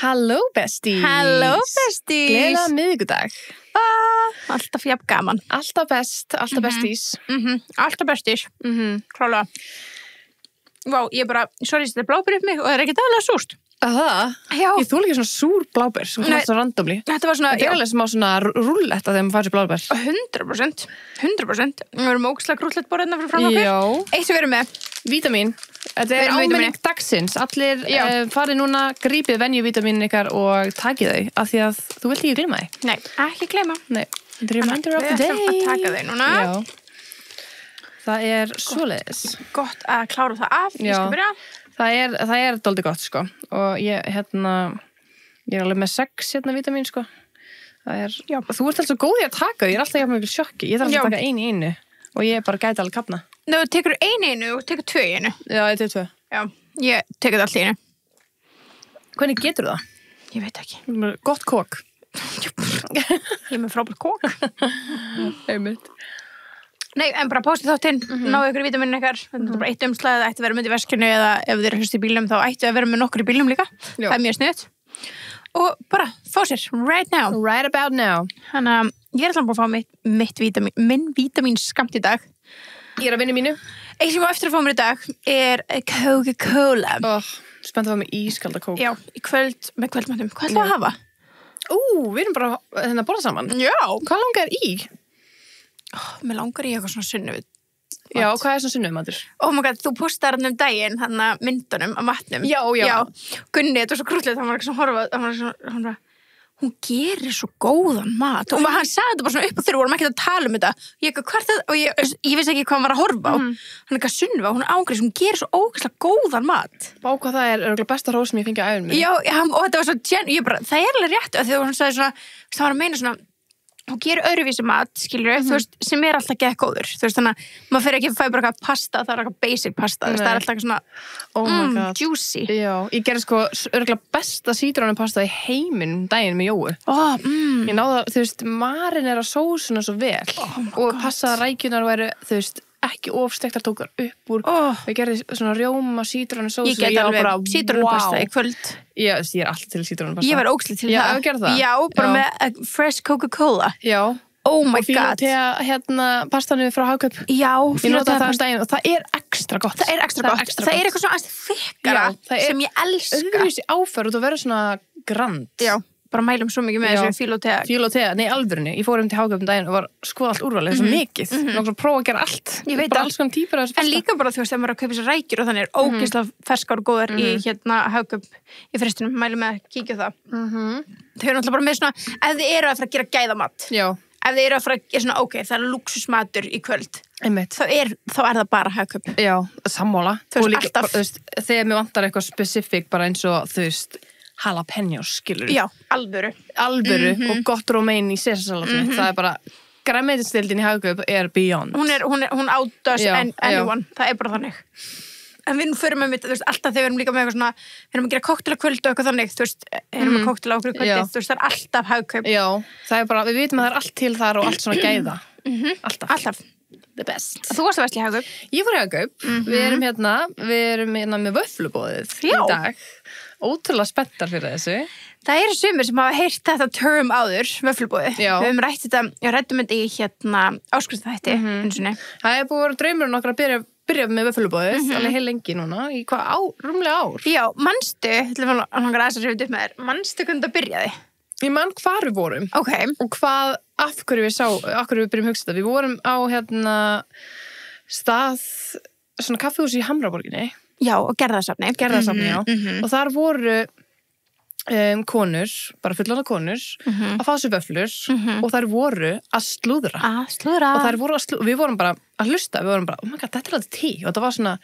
Halló besties. Halló besties. Gleðilegan miðvikudag. Alltaf jafn gaman. Alltaf best, alltaf besties. Alltaf besties. Klálega. Vá, ég bara, sorry, þetta blábær upp mig og það ekkert aðlega súrt. Það? Já. Ég þúl ekki svona súr blábær sem komast svo randomli. Þetta var svona, Þetta er alveg sem á svona rúlletta þegar maður fær sér blábær. 100%. 100%. Við erum ógeðslega grútlegt borðina fyrir fram okkur. Já. Eitt sem við erum með. Vítamín. Þetta er áminning dagsins. Allir farið núna, grípið venjuvítamínin ykkar og takið þau af því að þú vilt ekki gleyma þau. Nei, ekki gleyma. Nei. Reminder of the Við day. ætlum að taka þau núna. Já. Það er svoleiðis. Gott að klára það af. Ég skal byrja. Það er dálítið gott, sko. Og ég er alveg með 6 vítamín, sko. Það er, þú ert alltaf svo góð í að taka þau. Ég er alltaf jafn mikil sjokki. Ég þarf alltaf að taka einu í einu. Og ég bara gæti alveg kapna. Ná, þú tekur einu í einu og tekur 2 í einu. Já, ég tekur 2. Já, ég tekur það allt í einu. Hvernig getur það? Ég veit ekki. Gott kók. Ég er með frábært kók. Einmitt. Nei, en bara postið þáttinn, náðu ykkur vítaminin ykkar. Þetta er bara eitt umslag, það ætti að vera með í veskinu eða ef þið eru hlust í bílum þá ætti að vera með nokkur í bílum líka. Já. Það er mjög sniðut. Og bara, fá sér, right now. Right about now. Þannig að ég er alltaf bara að fá minn vítamin skamt í dag. Ég er að vinna mínu. Eitt sem ég á eftir að fá mér í dag er Coca-Cola. Spennt að fá mig ískalda kók. Já, í kvöld, með kvöldmættum. Hvað ætlum að hafa? Við erum bara að borða saman. Já. Hvað langar í? Mér langar í eitthvað svona sunnuð. Já, hvað er svona sunnuðmatur? Oh my god, þú postaði hann daginn, hann að myndunum, að matnum. Já. Gunni, þetta var svo krúllið, hann var ekki svona horfa, hún gerir svo góðan mat. Og hann sagði þetta bara svona upp og þegar vorum ekki að tala um þetta. Ég vissi ekki hvað hann var að horfa á. Hann ekki að Sunneva, hún ágrís, hún gerir svo ógeðslega góðan mat. Bá hvað það er örugglega besta hrós sem ég fengi að æfum mig. Já, og þetta var svo, það er alveg rétt, af því að hún sagði svona, það var að meina svona, hún gerir öðruvísi mat, skilur þú veist, sem er alltaf gekk góður, þú veist, þannig að maður fer ekki að fæ bara eitthvað pasta, það er eitthvað basic pasta, það er alltaf svona juicy. Já, ég gerði sko örugglega besta sítrónupasta í heiminum daginn með Jóu. Ég náði að, þú veist, marinera sósuna svo vel og passa að rækjunar væru, þú veist, ekki ofstektar tókar upp úr og ég gerði svona rjóma sítrónusósu. Ég get alveg sítrónupasta í kvöld. Ég er alltaf til sítrónupasta. Ég var ógeðslega til það. Já, gerði það? Já, bara með fresh Coca-Cola. Já. Oh my god. Og fílótea, pastanu frá Hagkaup. Já, ég nota það daginn og það er ekstra gott. Það er ekstra gott. Það er eitthvað svona aðeins þykkara sem ég elska. Öðruvísi áferð og það verður svona grand. Já. Bara mælum svo mikið með þessu fílótea. Nei, alvörunni. Ég fór til Hagkaup daginn og var skoða allt úrvalið, svo mikið. Nóg að prófa að gera allt. Ég veit bara alls konar típur af þessu pasta. En líka bara, þú veist, þegar maður er að kaupa sér rækjur og þannig er ógeðslega ferskar og góðar í Hagkaup í frestinum. Mælum með að kíkja það. Þau eru náttúrulega bara með svona, ef þið eru að fara að gera gæðamat. Já. Ef þið eru að fara að gera svona, ok, það er lúxusmatur í kvöld. Þá er það bara Hagkaup. Já, sammála. Þú veist, alltaf. Þegar mér vantar eitthvað specific bara eins og, þú veist, jalapenos, skilur. Já, alvöru og gott rómein í sesasalatinu. Það er bara, grænmetisdeildin í Hagkaup er beyond. Hún outdoes anyone. Það er bara þannig. En við fyrir með mitt, þú veist, alltaf þegar við erum líka með eitthvað svona, við erum að gera kokteilakvöld og eitthvað þannig, þú veist, erum að kokteila okkur í kvöldið, þú veist, það er alltaf Hagkaup. Já, það er bara, við vitum að það er allt til þar og allt svona gæða. Alltaf. The best. Þú varst að versla í Hagkaup? Ég fór í Hagkaup. Við erum hérna með vöfflubóðið í dag. Ótrúlega spenntar fyrir þessu. Það eru sumir sem hafa heyrt þetta term áður, vöfflubóðið. Við höfum rætt þetta, rættum þetta í hérna áskriftaþætti, eins og nei. Það er búið að vera draumurinn okkar að byrja með vöfflubóðið, alveg heil lengi núna, í rúmlega ár. Já, manstu, ætlum að langar aðeins að rifja upp með þér, manstu hvernig það byrjaði? Ég man hvar við vorum. Ok. Og af hverju við byrjum hugsa þetta. Við vorum á stað, svona kaffihús í Hamraborginni. Já, og Gerðarsafni, já. Og þar voru konur, bara fullorðnar konur, að fá sér vöfflur og þær voru að slúðra. Og við vorum bara að hlusta, við vorum bara, oh my god, þetta er alltaf tí. Og þetta var svona,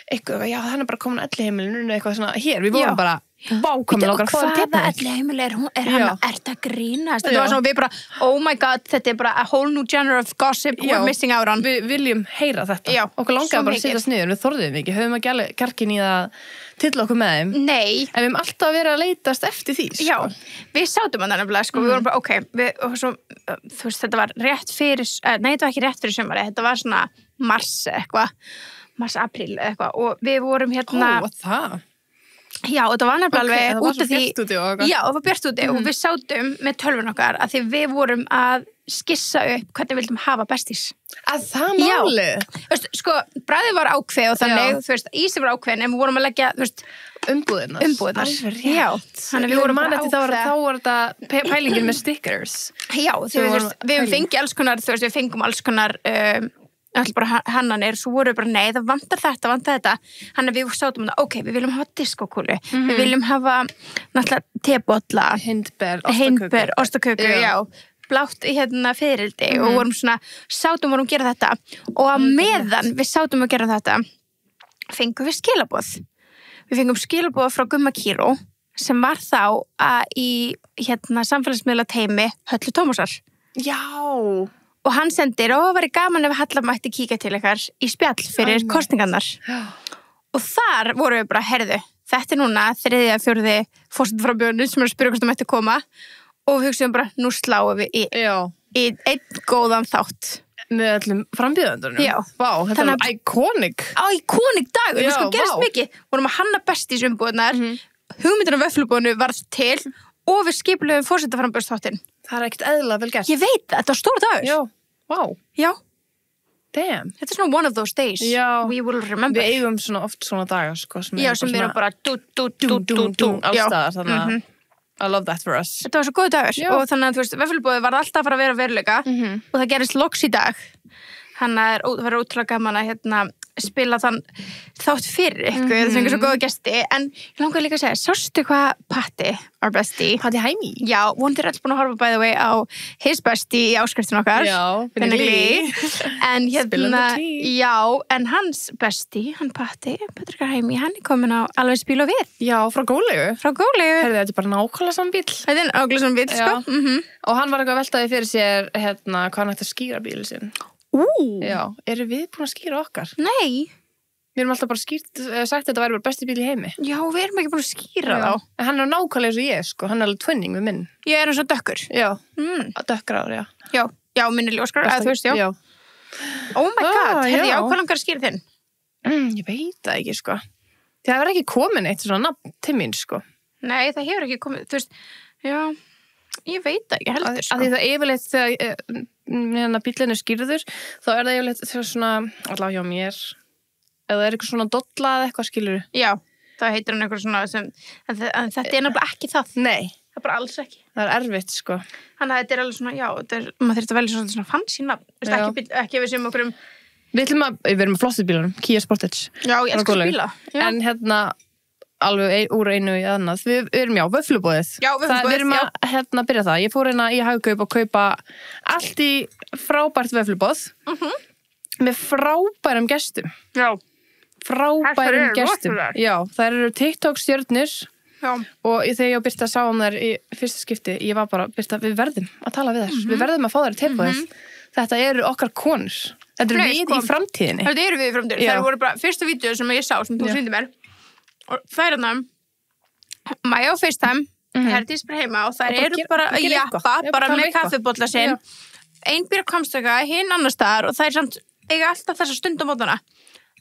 eitthvað, já, það er bara komin að elliheimilinu, eitthvað svona, hér, við vorum bara, bákomin okkar að fara hvaða elliheimili er hann að grínast? Þetta var svona, við bara, oh my god, þetta er bara a whole new genre of gossip we're missing out on. Við viljum heyra þetta. Já, okkur langaði bara að setjast niður, við þorðum ekki, höfum ekki alveg kjarkin í það til okkur með þeim. Nei. En við höfum alltaf verið að leitast eftir því, sko. Já, við sátum að nefnilega, sko, við vorum bara, ok, þú veist, þetta var rétt fyrir, nei, þetta var ekki rétt fyrir sumari, þetta var svona mars, apríl, eitthvað, og við vorum hérna. Ó, það? Já, og það var nefnilega alveg út af því... Já, það var bjart úti og við sátum með tölvun okkar að því við vorum að skissa upp hvernig við vildum hafa bestís. Að það málið? Já, sko, bragðið var ákveð og þannig, þú veist, ísið var ákveðin en við vorum að leggja, þú veist, umbúðirnar. Já, þannig við vorum bara ákveð. Þá var þetta pælingin með stickers. Já, því við fengið alls konar, þú veist, við fengum alls konar... allir bara hannanir, svo voru bara nei, það vantar þetta þannig að við sátum ok, við viljum hafa diskokúlu við viljum hafa náttúrulega tebolla, hindber, ostaköku, já, blátt fiðrildi og vorum svona, vorum að gera þetta og að meðan við sátum að gera þetta fengum við skilaboð frá Gumma Kíró sem var þá í samfélagsmiðla teimi Höllu Tómasar já. Og hann sendir, væri gaman ef Halla mætti kíka til ykkar í spjall fyrir kosningarnar. Og þar voru við bara, herðu, þetta núna 3., 4. forsetaframbjóðinu sem að spyrja hvort það mætti koma og við hugsaðum bara, nú sláum við í einn góðan þátt. Með öllum frambjóðendunum? Já. Vá, þetta er iconic. Iconic dagur, við sko gerst mikið. Vorum að hanna bestís umbúðnar, hugmyndin á vöfflubúðinu varð til og við skipulegum forsetaframbjóðsþáttinn. Það er ekkert eðlilega vel gert. Ég veit það, þetta var stór dagur. Já, vá. Já. Damn. Þetta er svona one of those days. Já. We will remember. Við eigum svona oft svona dagar, sko. Sem eru bara allstaðar, þannig að I love that for us. Þetta var svo góð dagur. Og þannig að, þú veist, vöfflubúðið var alltaf að fara að vera veruleika og það gerist loks í dag. Þannig að það var ótrúlega gaman að spila þann þátt fyrir ykkur, það fengur svo góða gesti en ég langar líka að segja, sástu hvað Patti, our bestie, Patti Hæmi já, vonandi alls búin að horfa by the way á his bestie í áskriftin okkar Finniglí en já, en hans bestie, hann Patti, Patrika Hæmi hann er komin á alveg spíl og við já, frá Gólegu þetta er bara nákvæmlega saman bíl þetta er nákvæmlega saman bíl, sko og hann var eitthvað veltaði fyrir sér hvað hann ætti að skýra bílinn sinn Já, eru við búin að skýra okkar? Nei. Við erum alltaf bara sagt að þetta væri bara besti bíl í heimi. Já, við erum ekki búin að skýra þá. En hann er nákvæmlega eins og ég, sko. Hann er alveg twinning við minn. Ég er eins og dökkur. Já, dökkar ár, já. Já, minn er ljóskar, eða þú veist, já. Oh my god, hefði ég ákvæmlega að skýra þinn? Ég veit það ekki, sko. Það hefur ekki komin eitt svona nafn til mín, sko. Nei, það hefur ekki komið, þú veist, já, ég veit það ekki heldur, sko. Af því það yfirleitt þegar bíllinn er skýrður, þá er það yfirleitt þegar svona, allavega hjá mér, eða er eitthvað svona dolla eða eitthvað skilur. Já, það heitir hann eitthvað svona sem, en þetta er náttúrulega ekki það. Nei. Það er bara alls ekki. Það er erfitt, sko. Þannig að þetta er alveg svona, já, maður þurft að velja svona fancy nafn, ekki við sem okkur Við erum með flottu bílunum, Kia Sportage. Já, ég elskar bíla. En alveg úr einu í annað. Við erum vöfflubúðið. Já, vöfflubúðið, við erum að byrja það. Ég fór í Hagkaup og kaupa allt í frábært vöfflubúð með frábærum gestum. Já. Frábærum gestum. Já, það eru TikTok-stjörnur og þegar ég og Birta sáum þær í fyrsta skipti, ég var bara, Birta, við verðum að tala við þær. Við verðum að fá þær í tilboðið. Þetta eru okkar konur. Þetta eru við í framtíðinni. Þetta eru við í framtíðinni. Það voru bara fyrsta vídeó sem ég sá, sem þú sýndi mér. Og það er Maja á FaceTime Herdís bara heima og það eru bara að jappa bara með kaffibolla sinn ein býr á Hvammstanga, hinn annars staðar og það er samt eiga alltaf þessa stund á mótana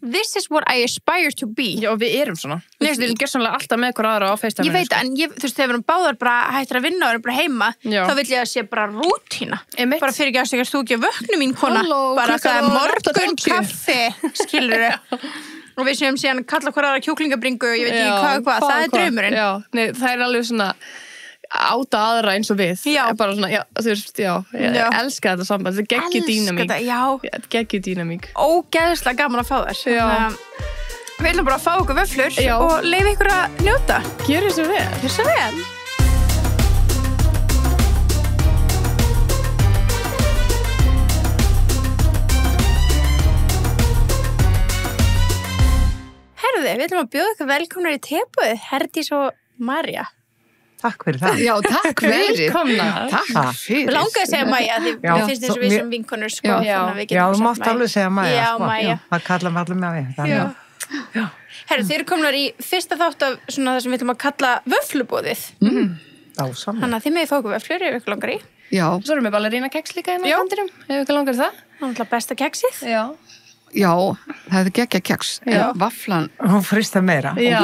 This is what I aspire to be Já, við erum svona Við erum gerðsannlega alltaf með hver aðra á FaceTime Ég veit, en þú veist, þegar við erum báðar bara hættir að vinna og erum bara heima þá vil ég að sé bara rútína bara fyrir ekki að þú ekki að vöknu mín kona bara það er morgun kaffi skilurðu og við séum síðan kalla hver aðra kjúklingabringu ég veit ekki hvað, það er draumurinn Nei, það er alveg svona áta aðra eins og við bara svona, þú veist, ég elska þetta samband þetta er geggjur dýnamík ógeðslega gaman að fá þér við ætlum bara að fá okkur vöfflur og leyfa ykkur að njóta Gjörðu svo vel Við ætlum að bjóða ykkur velkomnar í tebúið, Herdís og Marja. Takk fyrir það. Já, takk fyrir. Velkomna. Takk fyrir. Langaði að segja Maja, því við finnst eins og við sem vinkonur, sko. Já, þú mátt alveg segja Maja, sko. Já, Maja. Það kallar maður allir með við. Já. Herru, þið eru komnar í fyrsta þátt af svona það sem við ætlum að kalla vöfflubóðið. Ásamlega. Þannig að þið megið fá okkur vöfflur ef ykkur langar í. Já. Svo erum við ballerína keks líka í náttúrulega. Ef ykkur langar í það. Það er náttúrulega besta keksið. Já. Já, það er geggja keks. Vaflan. Hún fristar meira. Já,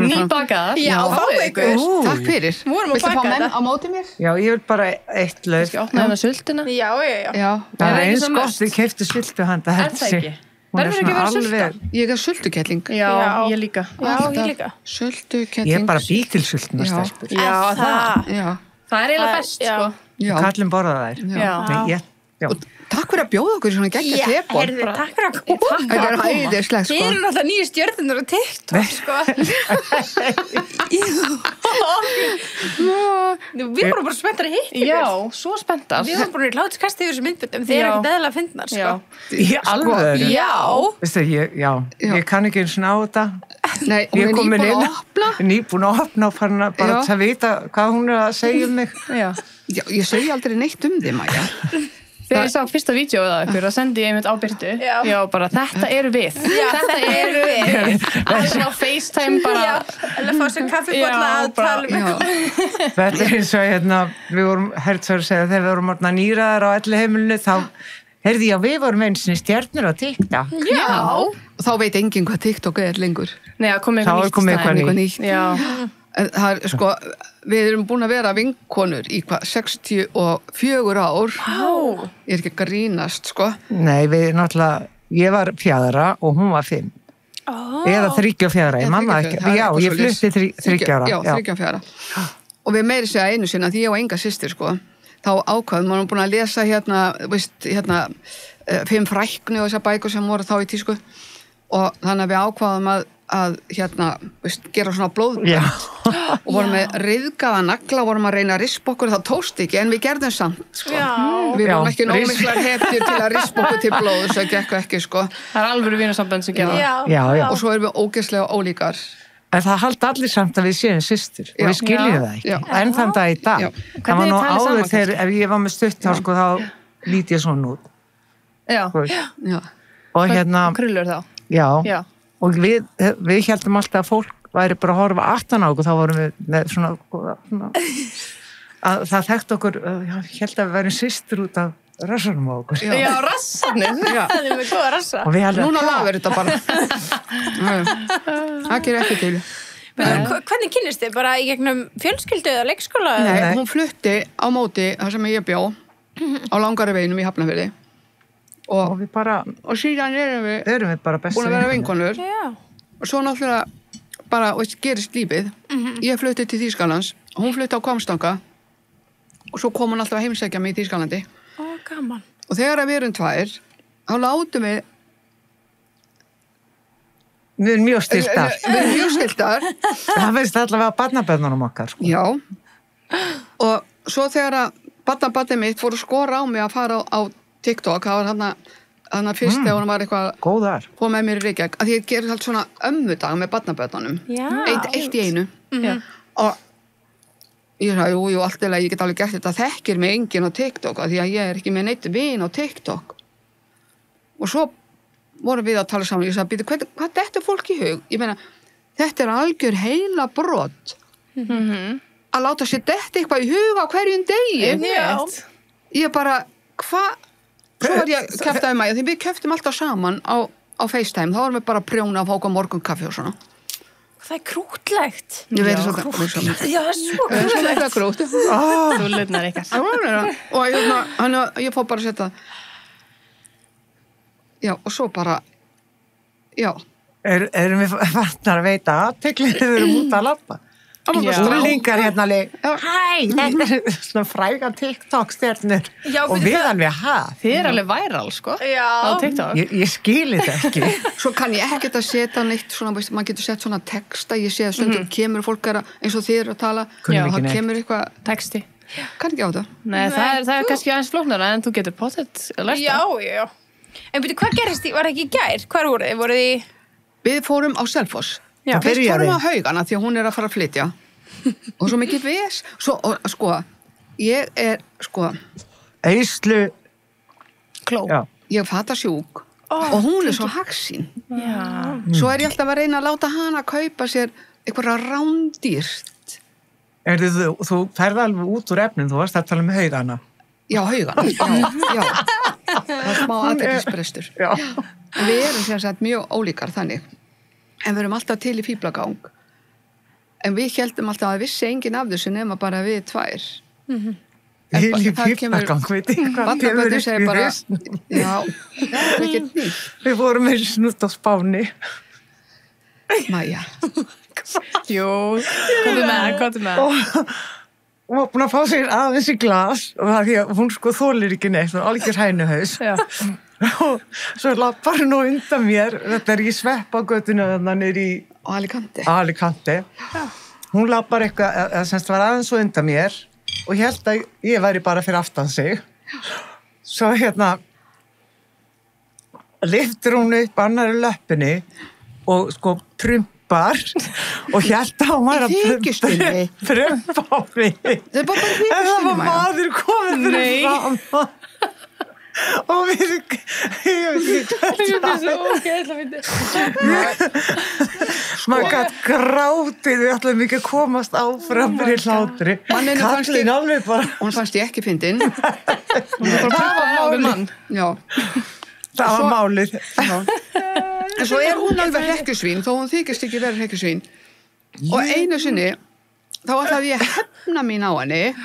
nýbakaðar. Já, fáðu ykkur. Takk fyrir. Vorum að Viltu baka fá menn þetta. á móti mér? Já, ég vil bara eitt lauf. Skal opna hérna sultuna? Já. Það Er er eins ekki svo gott, mest? við keiftu sultu handa Er það ekki? Verður ekki að vera sulta? Ég er sultukettling. Já, ég líka. Já, ég líka. Sultukettling. Ég er bara bítilsultuna stelpur. Já, það. Já. Það er eiginlega best, sko. Já. Kallum borða þær. Já. Nei, já. Takk fyrir að bjóða okkur í svona geggja tepor. Heyrðu, takk fyrir að koma. Þetta er hæðislegt, Þið sko. eru náttúrulega nýju stjörnundur á TikTok, sko. Við vorum bara spenntar að hitta ykkur. Já, svo spenntar. Við vorum bara í hlátuskasti yfir þessum myndböndum. Þið eru Já. ekkert eðlilega að finna, sko. Já. Í alvöru. Já. Veistu, ég kann ekki eins og ná þetta. Nei, hún Ég er er komin nýbúin inn, að opna. nýbúin að opna og farin að bara Já. að vita hvað hún er að segja um mig. Já. Já, ég segi aldrei neitt um þig, Maja. Þegar ég sá fyrsta vídeóið af ykkur, þá sendi ég einmitt á Birtu. Já, bara þetta eru við. Já, Þetta eru við. Allir á FaceTime bara. Eller fá sér kaffibotla Já, að bara- tala um eitthvað. Þetta er eins og við vorum, Hertzor segja, þegar við vorum nýraðar á elli heimilinu, þá, heyrði ég að við vorum eins og stjörnur á TikTok. Já. Og þá veit enginn hvað TikTok er lengur. Nei, það kom Þá er eitthvað komið eitthvað Eitthvað nýtt. nýtt. Já. En það er, sko, við erum búin að vera vinkonur í 64 ár. Ó. Ég er ekki að grínast, sko. Nei, við náttúrulega, ég var 4 og hún var 5. Eða 34, ég manna ekki. Já, ég flutti 30. Já, 34. Og við meiri segja einu sinna, því ég var enga systir, sko. Þá ákvaðum, maður búin að lesa hérna, 5 fræknu og þessar bækur sem voru þá í tísku. Og þannig að við ákvaðum að gera svona blóðbætt og vorum með riðgaða nagla, vorum að reyna að rispa okkur, það tókst ekki en við gerðum samt, sko. Við vorum ekki nómiklar hefðir til að rispa okkur til blóður, svo gekk ekki, sko. Það er alvöru vinasambönd sem gera það. Já. Og svo erum við ógeðslega ólíkar. En það haldi allir samt að við séum systur og við skiljum það ekki. Já. En þann dag í dag. Já. Það var nú Hvernig þið talið áður saman þegar, ef ég var með stutt þá, sko, þá líti ég svona út. Já. Já. Og Krullur þá. já. Og við heldum alltaf að fólk væri bara að horfa aftan á okkur, þá vorum við með svona að það þekkt okkur, ég held að við værum systur út af rassanum á okkur. Já, rassarnir. Það er með góða rassa. Og við heldum Núna lafur þetta bara. Það gerir ekki til. Hvernig kynnist þið? Bara í gegnum fjölskyldu eða leikskóla? Nei, hún flutti á móti þar sem ég bjó á Langari veginum í Hafnarfirði. og við bara, Og síðan erum við bara bestu búin að vera vinkonur. Já. Og svo náttúrulega bara, gerist lífið. Ég flutti til Þýskalands, hún flutti á Hvammstanga og svo kom hún alltaf að heimsækja mig í Þýskalandi. Ó, gaman. Og þegar við erum 2, þá látum við erum mjög stiltar. Við erum mjög stiltar. Það veist allavega barnabönnunum okkar, sko. Já. Og svo þegar að barnabannið mitt fór að skora á mig að fara á TikTok, það var hann að fyrst þegar hún var eitthvað Góðar. fór með mér í Reykjavík, að ég gerði allt svona ömmudag með barnabönnunum. Já. Eitt í einu. Já. Og ég sagði, jú, allt í lagi, ég get alveg gert þetta, þekkir mig enginn á TikTok, af því að ég er ekki með neitt vin á TikTok. Og svo vorum við að tala saman, ég sagði, hvað þetta er fólk í hug? Ég meina, þetta er algjör heila brot að láta sér detta eitthvað í hug á hverjum degi. Já. Ég bara, hvað? Svo var ég að keftaði Maja, því við keftum alltaf saman á FaceTime, þá varum við bara að prjóna að fóka morgunkaffi og svona. Það er krútlegt. Ég veit svona. Já, það er svo Það er svona eitthvað grútt. Þú lutnar eitthvað. Og ég fór bara að setja, já, og svo bara, já. Erum við farnar að veita aðtekli þegar við erum út að labba? Stúlingar hérna alveg, hæ, þetta er svona fræga TikTok-stjörnur Já, og við við það- alveg, Þið er alveg væral, sko. Já. Á TikTok. Ég skili þetta ekki. Svo kann ég ekkert að setja neitt svona, veist, maður getur sett svona texta, ég sé að stundum kemur fólk eins og þið eru að tala, Kunnum og ekki það neitt. kemur eitthvað, Texti. kann ekki á þetta. Nei, það er kannski aðeins flóknara en þú getur pottet að læsta. Já. En byrju, hvað gerist því? Var það ekki í gær? Hvar voruð þið? Voruð þið í... Við fórum á Selfoss. Já. Fyrst Byrjaði. fórum á Haugana því að hún er að fara að flytja. Og svo mikið ves. Svo, og, sko, ég er, sko, Eyslu, Kló. já. ég fata sjúk og hún er svo haxin. Já. Svo er ég alltaf að reyna að láta hana kaupa sér eitthvað rándýrt. Þú ferði alveg út úr efnin, þú varst að tala með Haugana. Já, Haugana. Já. Það er smá athyglisbrestur. Já. En við erum sem sagt mjög ólíkar þannig. En við erum alltaf til í fíflagang. En við heldum alltaf að vissi enginn af þessu nema bara við tvær. Til í fíflagang, veit ég hvað. Barnabörnir segir bara, já, það er ekkert nýtt. Við vorum með snutt á Spáni. Maja. Jú, hvað er með? Hún var búin að fá sér aðeins í glas og það því að hún sko þolir ekki neitt, hún er algjör hænuhaus. Já. Og svo lappar hún undan mér, þetta í Sveppagötuna þarna niður í Alicante. Hún lappar eitthvað, semst var aðeins svo undan mér og held að ég væri bara fyrir aftan sig. Svo lyftir hún upp annari löppinni og sko prumpar og held að hún var að prumpa á mig. Það er bara þykjustunni, Maja. En það var maður komið fyrir fram. Og ég veit ekki maður gætt grátið, við ætlum ekki að komast áfram fyrir hlátri. Kallinn alveg bara. Hún fannst ég ekki fyndin. Það var málið mann. Já. Það var málið. En svo hún alveg hrekkjusvín, þó hún þykist ekki vera hrekkjusvín. Og einu sinni, þá ætlaði ég hefna mín á henni.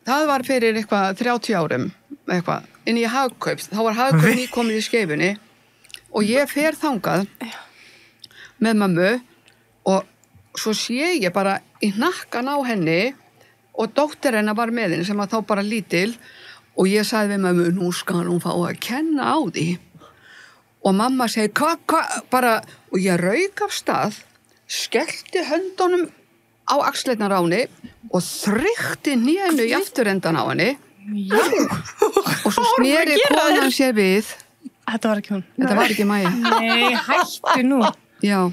Það var fyrir eitthvað 30 árum, eitthvað, inn í Hagkaup. Þá var Hagkaup nýkomið í Skeifunni og ég fer þangað með mömmu og svo sé ég bara í hnakkan á henni og dóttir hennar var með henni sem var þá bara lítil og ég sagði við mömmu, nú skal hún fá að kenna á því. Og mamma segi, bara, og ég rauk af stað, skellti höndunum á axlirnar á henni og þrykti hnénu í afturendan á henni. Já. Og svo sneri konan sér við. Þetta var ekki hún. Þetta var ekki Maja. Nei, hættu nú. Já. Og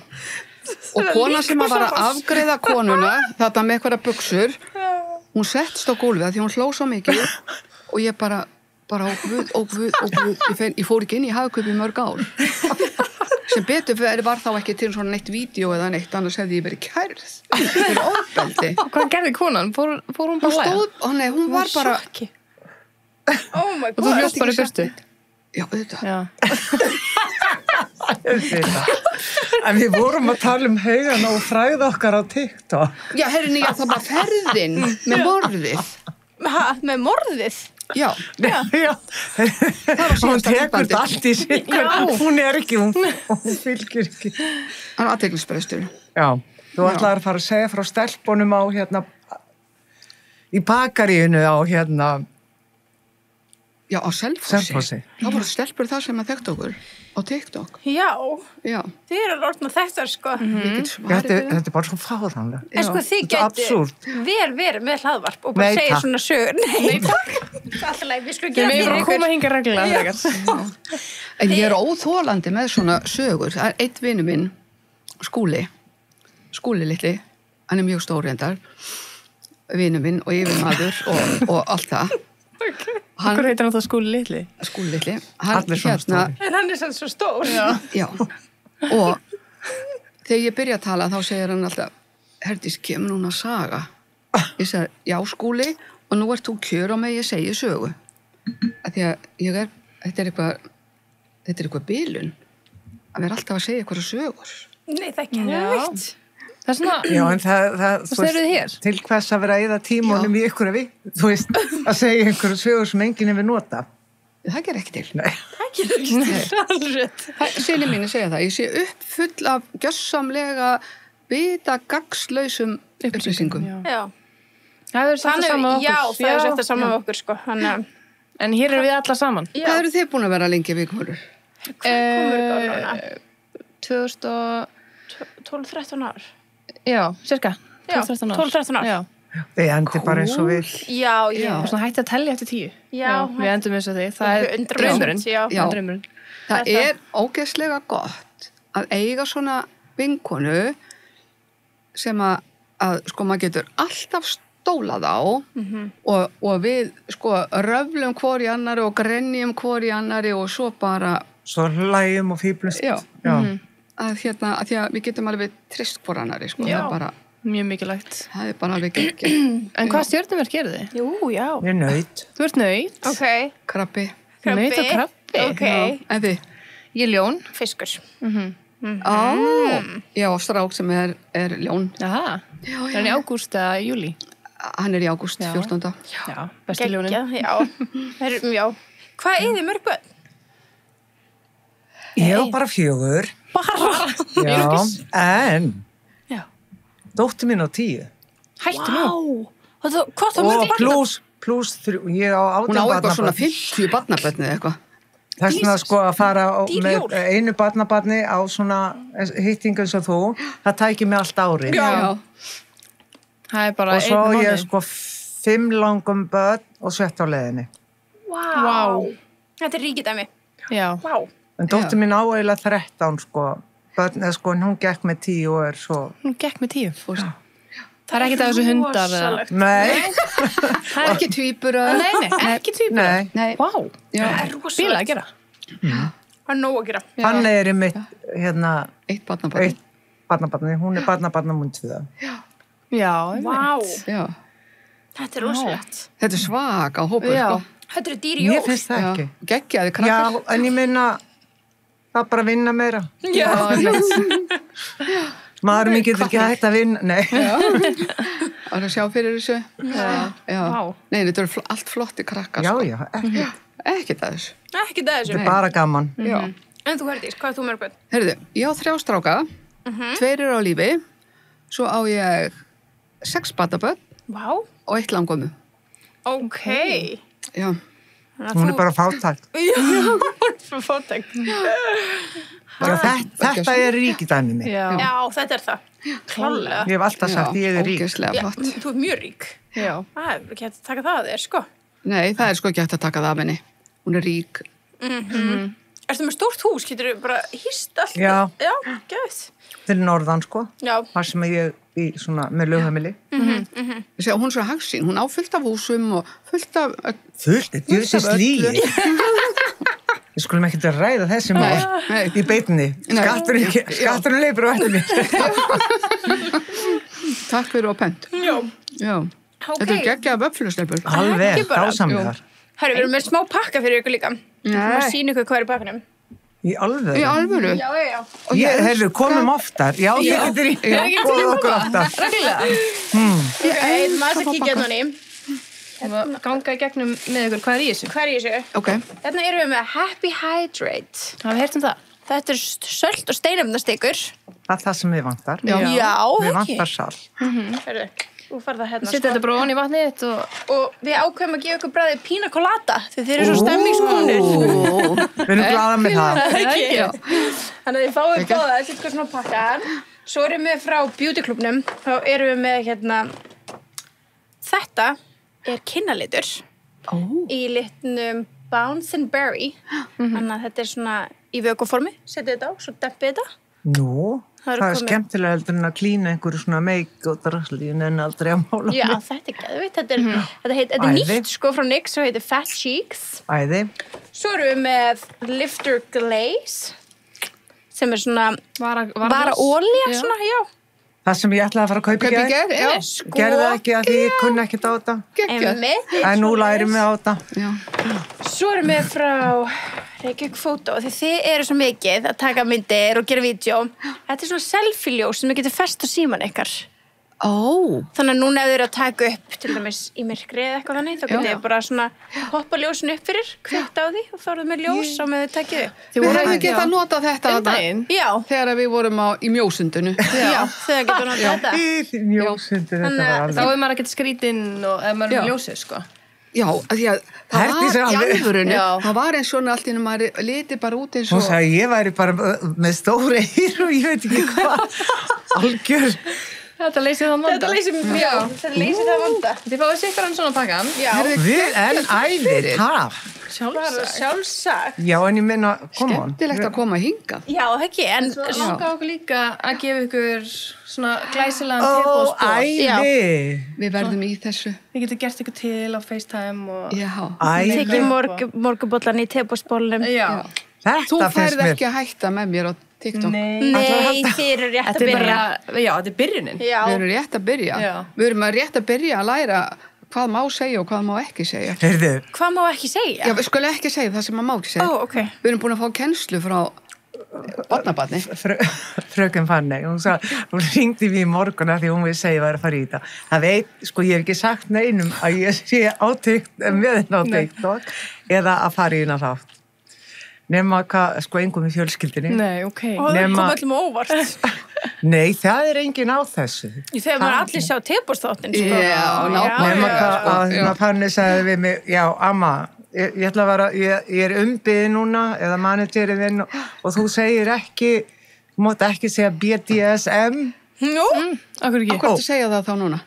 konan sem var að afgreiða konuna, þetta með eitthvað buxur, hún settst á gólfið því hún hló svo mikið og ég bara ó guð, ég fór ekki inn í Hagkaup í mörg ár. Sem betur fyrir var þá ekki til svona neitt vídeo eða neitt, annars hefði ég verið kærð. Fyrir ofbeldi. Hvað gerði konan? Fór hún bara að læra? Nei, hún var bara... Oh my God. Og þú hljóst bara í burtu? Já, auðvitað. Já. En við vorum að tala haugana og fræða okkar á TikTok. Já, herrinni, það var ferðin með morðið. Með morðið? Já. Hún tekur allt í sig. Hún ekki, hún fylgir ekki. Það er athyglisbrestur. Já, þú ætlaðir að fara að segja frá stelpunum á í bakaríinu á Já, á Selfossi. Það voru stelpur það sem að þekkt okkur á TikTok. Já. Já. Þið eru alveg orðin að þetta, sko. Þetta er bara svo fáránlega. En sko, þið geti vel verið með hlaðvarp og bara segja svona sögur. Nei, takk. Alltaf leið, við skulum gera fyrir ykkur. Við erum að koma hinga reglulega. En ég er óþolandi með svona sögur. Það er einn vinur minn, Skúli litli, hann er mjög stór reyndar, vinur minn og yfirmaður og allt það. Hvað heitir hann það Skúli litli? Skúli litli. Allir svona stóri. En hann er svo stór. Já. Og þegar ég byrja að tala þá segir hann alltaf, Herdís, kemur núna saga? Ég segi, já Skúli, og nú ert þú kjör á mig, ég segi sögu. Af því að þetta er eitthvað bilun að vera alltaf að segja eitthvað sögur. Nei, það er ekki neitt. Það er svona, já, en það til hvers að vera að eyða tímunum í ykkur þú veist, að segja einhverju sögur sem enginn hefur nota. Það ger ekki til. Nei. Það ger ekki til, alveg. Syni mínu segja það, ég sé uppfull af gjörsamlega bitagagslausum upplýsingum. Já. Það er þetta saman með okkur. Já, það er þetta saman með okkur, sko. En hér erum við alla saman. Hvað eru þið búin að vera lengi viðkomur? Komur gáðuna? 2012-13 ár. Já, cirka. 12-13 ár. Já. Þið endur bara eins og vil. Já. Og svona hætti að tellja eftir 10. Já. Við endum eins og því. Það er draumurinn. Já. Það er ógeðslega gott að eiga svona vinkonu sem að sko maður getur alltaf stólað á og við sko röflum hvor í annari og grenjum hvor í annari og svo bara... Svo hlægjum og fíblust. Já. Að því að við getum alveg trist hvor annari sko. Já. Það er bara... Mjög mikilvægt. Það er bara alveg ekki. En hvað stjörnumerk eru þið? Jú, já. Ég er naut. Þú ert naut. Ok. Krabbi. Naut og krabbi. Ok. En þið? Ég er ljón. Fiskur. Já, strák sem er ljón. Jaha. Er hann í ágúst eða júlí? Hann er í ágúst 14. Já, bestu ljónin. Geggjað, já. Hvað er þið mörg börn? Ég á bara 4. Bara? Já, en Já. dóttir mín á 10. Hættu nú. Hvað þá mörg Og börn? pluss 3, ég á 18 Hún á eitthvað svona barnabarn. 50 barnabörn eða eitthvað. Þess vegna sko að fara Dýr með jól. einu barnabarni á svona hittingu eins og þú, það tækir mig allt árið. Já. Það er bara Og svo einn ég mánuð. sko 5 langum börn og svett á leiðinni. Vá. Þetta er ríkidæmi. Já. Vá. En dóttir mín á eiginlega 13 sko, börn, eða sko, hún gekk með 10 og er svo... Hún gekk með 10. Það er ekkert að þessu hundar. Rosalegt. Nei, Það er ekki tvíbura. Nei, ekki tvíbur. nei, Nei. Vá. Já. Það er Bíla rosalegt. að gera. Það er nóg að gera. hann er í mitt, hérna, Eitt barnabarn. eitt barnabarni, hún er barnabarna múin 2. Já, Vá. Já. Þetta er rosalegt. Þetta er svaka hópur, Já. sko. Þetta eru dýri Mér jól. finnst það ekki. Geggjaði Já, krakkar. en ég meina, það er bara að vinna meira. Maður minn getur ekki hægt að vinna, nei. Það er að sjá fyrir þessu. Já. Vá. Nei, þetta eru allt flotti krakkar, Já, sko. já, ekki. Ekkert að þessu. Ekki það þessu. Þetta er bara gaman. Já. En þú Herdís, hvað er þú mörg börn? Heyrðu, ég á 3 stráka, 2 eru á lífi, svo á ég 6 barnabörn Vá. og 1 langömmu. Ok. Já. Hún er bara fátækt. Já, hún er svo fótæk. Já, þetta er ríkidæmi mig. Já. Já, þetta er það. Klálega. Ég hef alltaf sagt ég er rík. ógeðslega Já, flott. þú er mjög rík. Já. Það er ekki hægt að taka það að þér, sko. Nei, það er sko ekki hægt að taka það af henni. Hún er rík. Erstu með stórt hús, getur þú bara hýst allt? Já. Já, gæðið. Til norðan, sko. Já. Þar sem ég í svona, með lögheimili. Hún er svo hagsín, hún á fullt af húsum og fullt af... Fullt, djúsins af öllu. lígi. Við skulum ekki að ræða þessi mál Nei. í beitinni. Skatturinn leipur á eftir mér. Takk fyrir og pent. Já. Já. Ok. Þetta er geggjað vöfflusleipur. Alveg, Ekki bara. dásamlegar. Herru, við erum með smá pakka fyrir ykkur líka. Við erum að Nei. sína ykkur hvað er í pakkanum. Í alveg. Í alvöru? Já. Heyrðu, komum oftar. Já, ég getur í. Komum okkur oftar. Reglulega. Ok, maður að kíkja hérna ný. Ganga í gegnum með ykkur, hvað er í þessu? Hvað er í þessu? Ok. Hérna erum við með Happy Hydrate. Hafið heyrt um það? Þetta er sölt og steinefnastekur. Það er það sem við vantar. Já, Við ekki. vantar sál. Herru, þú farð það hérna. Settu þetta bara onni í vatnið þitt og Og við ákveðum að gefa ykkur bræðið pina colada því þeir eru svo stemmingskonur. Við erum glaða með það. Ekki. Þannig að þið fáið báða þessi eitthvað svona pakkan. Svo erum við frá Beauty Clubnum. Þá erum við með hérna, þetta er kinnalitur í litnum Bounce and Berry. Þannig að þetta er svona í vökuformi. Setið þetta á, svo dempið þetta. Nú, Það eru það er komin- skemmtilega heldur en að klína einhverju svona meik og drasslíun en aldrei að mála. Já, þetta er geðvitt. Þetta er Æði. nýtt sko frá NYX og heitir Fat Cheeks. Æði. Svo erum við með Lifter Glaze sem er svona vara olía svona, já. Það sem ég ætlaði að fara að kaupa Kaupi í gær. ger, já. Gerði það ekki að því ég kunni ekkert á þetta. Geggjað. Einmitt. En nú lærum við á þetta. Já. Svo erum við frá Reykjavík Fótó því þið eru svo mikið að taka myndir og gera vídeo. Þetta er svona selfie-ljós sem við getum fest á síman ykkar. Ó. Þannig að núna ef þið eru að taka upp til dæmis í myrkri eða eitthvað þannig, þá getum Já. við bara svona hoppa ljósin upp fyrir, kveikt á því og þá erum við með ljós á með þið takið upp. Þið Við voru hefum ekki getað að notað þetta um þarna daginn. Já, þegar við vorum í mjósundinu. já, þau getum notað þetta. Í mjósundur, þetta Þannig var að Þá alveg. er maður ekkert skrítinn og ef maður er Já. með ljósið, sko. Já, af því að það Herdís er var í alveg- alvörunni. Já. Það var eins svona allt í einu maður liti bara út eins Hún og... sagði ég væri bara með stóri eyru og ég veit ekki hvað. Algjör. Þetta leysir það vanda. Þetta leysir það vanda. Þið fáið sikkar hann svona pakka. Já, Við en æði, takk. bara sjálfsagt. Já, en ég meina, come on. Skemmtilegt að koma hingað. Já, ekki, en Svo langar okkur líka að gefa ykkur svona glæsilegan Ó, teboðsból. æði. Við verðum í þessu. Þið getur gert ykkur til á FaceTime og... Já. Æði. tekið morgubollan í tebósbólunum. Já. Þú Þetta færð finnst mér. ekki að hætta með mér á TikTok. Nei. Nei, þið eru rétt að Þetta er byrja. bara, já, þetta er byrjunin. Já, Við erum rétt að byrja. Já. Við erum rétt að byrja að læra hvað má segja og hvað má ekki segja. Heyrðu. Hvað má ekki segja? Já, við skulum ekki segja það sem maður má ekki segja. Okay. Við erum búin að fá kennslu frá barnabarni. Fröken Fanney, hún hringdi mér í morgun að því hún við segja að vera að fara í þetta. Það veit, sko, ég hef ekki sagt neinum að ég sé með henn á TikTok eða að fara í henn að þátt. Nema hvað, sko, engum í fjölskyldinni. Nei, ok. Og það kom öllum óvart. Nei, það engin á þessu. Þegar maður allir sjá tepostáttin, sko. Já, nema hvað, að Fanny sagði við mig, já, amma, ég ætla að vera, ég umbyði núna, eða managerið þinn, og þú segir ekki, þú mátt ekki segja BDSM. Nú? Akkur ekki. Hvað ertu að segja það þá núna?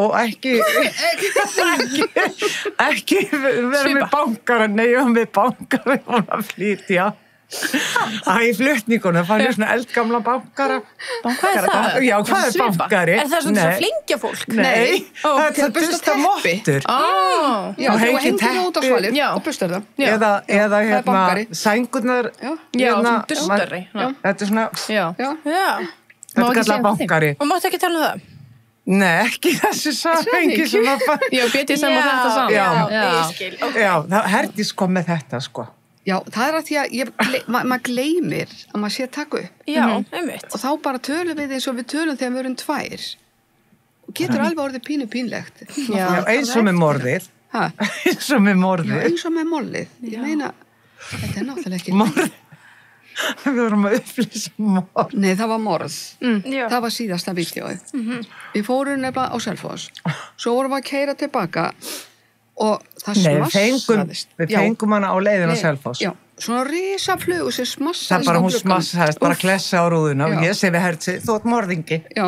Og ekki vera með bankara, nei, ég var með bankara, ég var að flytja. Í flutningunum fann ég svona eldgamla bankara. Hvað er það? Já, hvað er bankari? Er það svona að flengja fólk? Nei, það er það busta mottur. Já, þú hengir það út á svalið og bustar það. Eða hérna, sængurnar. Já, svona bustari. Þetta er svona, þetta er kallað bankari. Og máttu ekki tala um það? Nei, ekki þessu samhengi sem að fara. Já, betið sem að þetta saman. Já, ég skil. Já, Herdís kom með þetta, sko. Já, það er að því að maður gleymir að maður sé að taka upp. Já, einmitt. Og þá bara tölum við eins og við tölum þegar við erum tvær. Og getur alveg orðið pínulegt. Já, eins og með morðið. Eins og með morðið. Já, eins og með mollið. Ég meina, þetta er náttúrulega ekki... Morð. Við vorum að upplýsa morð. Nei, það var morð. Það var síðasta vídeóið. Við fórum nefnilega á Selfoss. Svo vorum við að keyra tilbaka og það smassaðist. Við fengum hana á leiðin á Selfoss. Já, svona risaflugu sem smassaðist. Það bara, hún smassaðist, bara klessa á rúðuna og ég segi við Herdísi, þú ert morðingi. Já,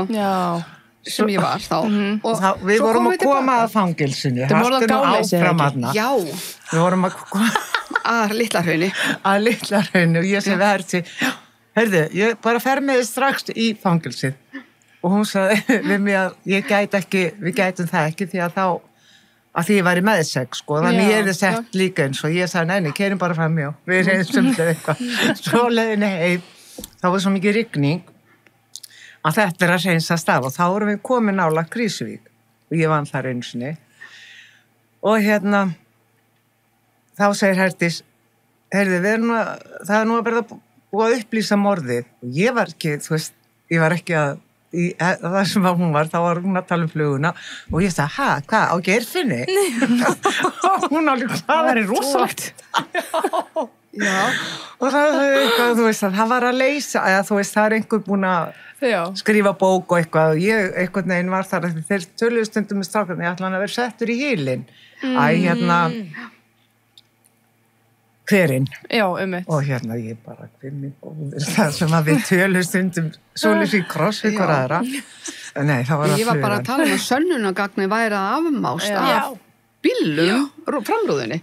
sem ég var þá. Og við vorum að koma að fangilsinu. Það morðað gáleysið ekki. Já. Við vorum að koma... Að Litla-Hrauni og ég segi við Herdísi, heyrðu, ég bara fer með þið strax í fangilsið. Og hún sagði við mig að við gætum það ekki því að þá að því ég var í meðseg, sko, þannig ég hefði sett líka eins og ég sagði, neini, keirum bara fram hjá, við reynsum þetta eitthvað. Svo leiðinni heim, þá var svo mikið rigning að þetta að reynsast af og þá vorum við komin nálægt Krýsuvík og ég vann þar einu sinni og hérna, þá segir Herdís, heyrðu, það er nú að verða búið að upplýsa morðið og ég var ekki, þú veist, ég var ekki að það sem hún var, þá var hún að tala um fluguna og ég sagði, hvað, á Geirfinni? Og hún alveg, það er rosalegt. Já, og það er eitthvað, þú veist, það var að leysa, eða þú veist, það er einhver búin að skrifa bók og eitthvað og ég, einhvern veginn var þar, þeir töluðu stundum með strákarnir, ég ætla hann að vera settur í hýlinn. Hérna, hverinn. Já, og hérna ég bara það sem að við tölum stundum svolítið í kross við hver aðra. Nei, það var að ég var bara að tala um að sönnunargagni væri að afmást af bílum framrúðinni.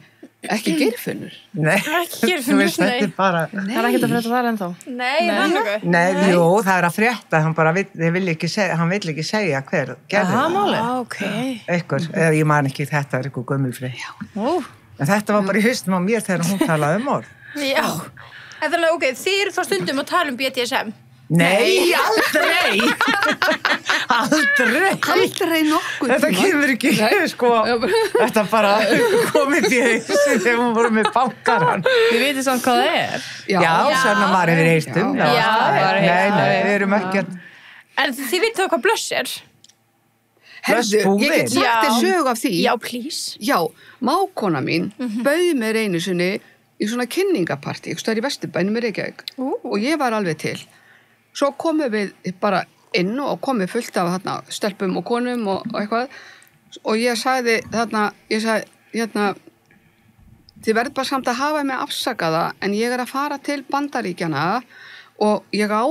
Ekki Geirfinnur. Nei, ekki Geirfinnur, þetta er bara... Það er ekkert að frétta þar ennþá. Nei, það er nokkuð. Nei, jú, það er að frétta, hann vill ekki segja hver gerði það. Málið. Ok. Einhver, eða ég man ekki, þetta er eitthvað gömulfrið. En þetta var bara í haustum á mér þegar hún talaði um orð. Já. En þannig, ok, þið eru þá stundum að tala um BDSM. Nei, aldrei. Aldrei nokkuð. Þetta kemur ekki, sko, þetta bara komið í hausin þegar hún voru með bankaran. Þið vitið samt hvað það er? Já, svona maður hefur heistum. Nei, við erum ekki að... En þið vitið þá hvað blöss er? Herðu, ég get sagt þér sög af því. Já, please. Já, mákona mín bauð mér einu sinni í svona kynningapartí, það er í Vesturbænum í Reykjavík og ég var alveg til. Svo komum við bara inn og komum fullt af þarna stelpum og konum og eitthvað og ég sagði þið verður bara samt að hafa mig afsakaða en ég er að fara til Bandaríkjana og ég á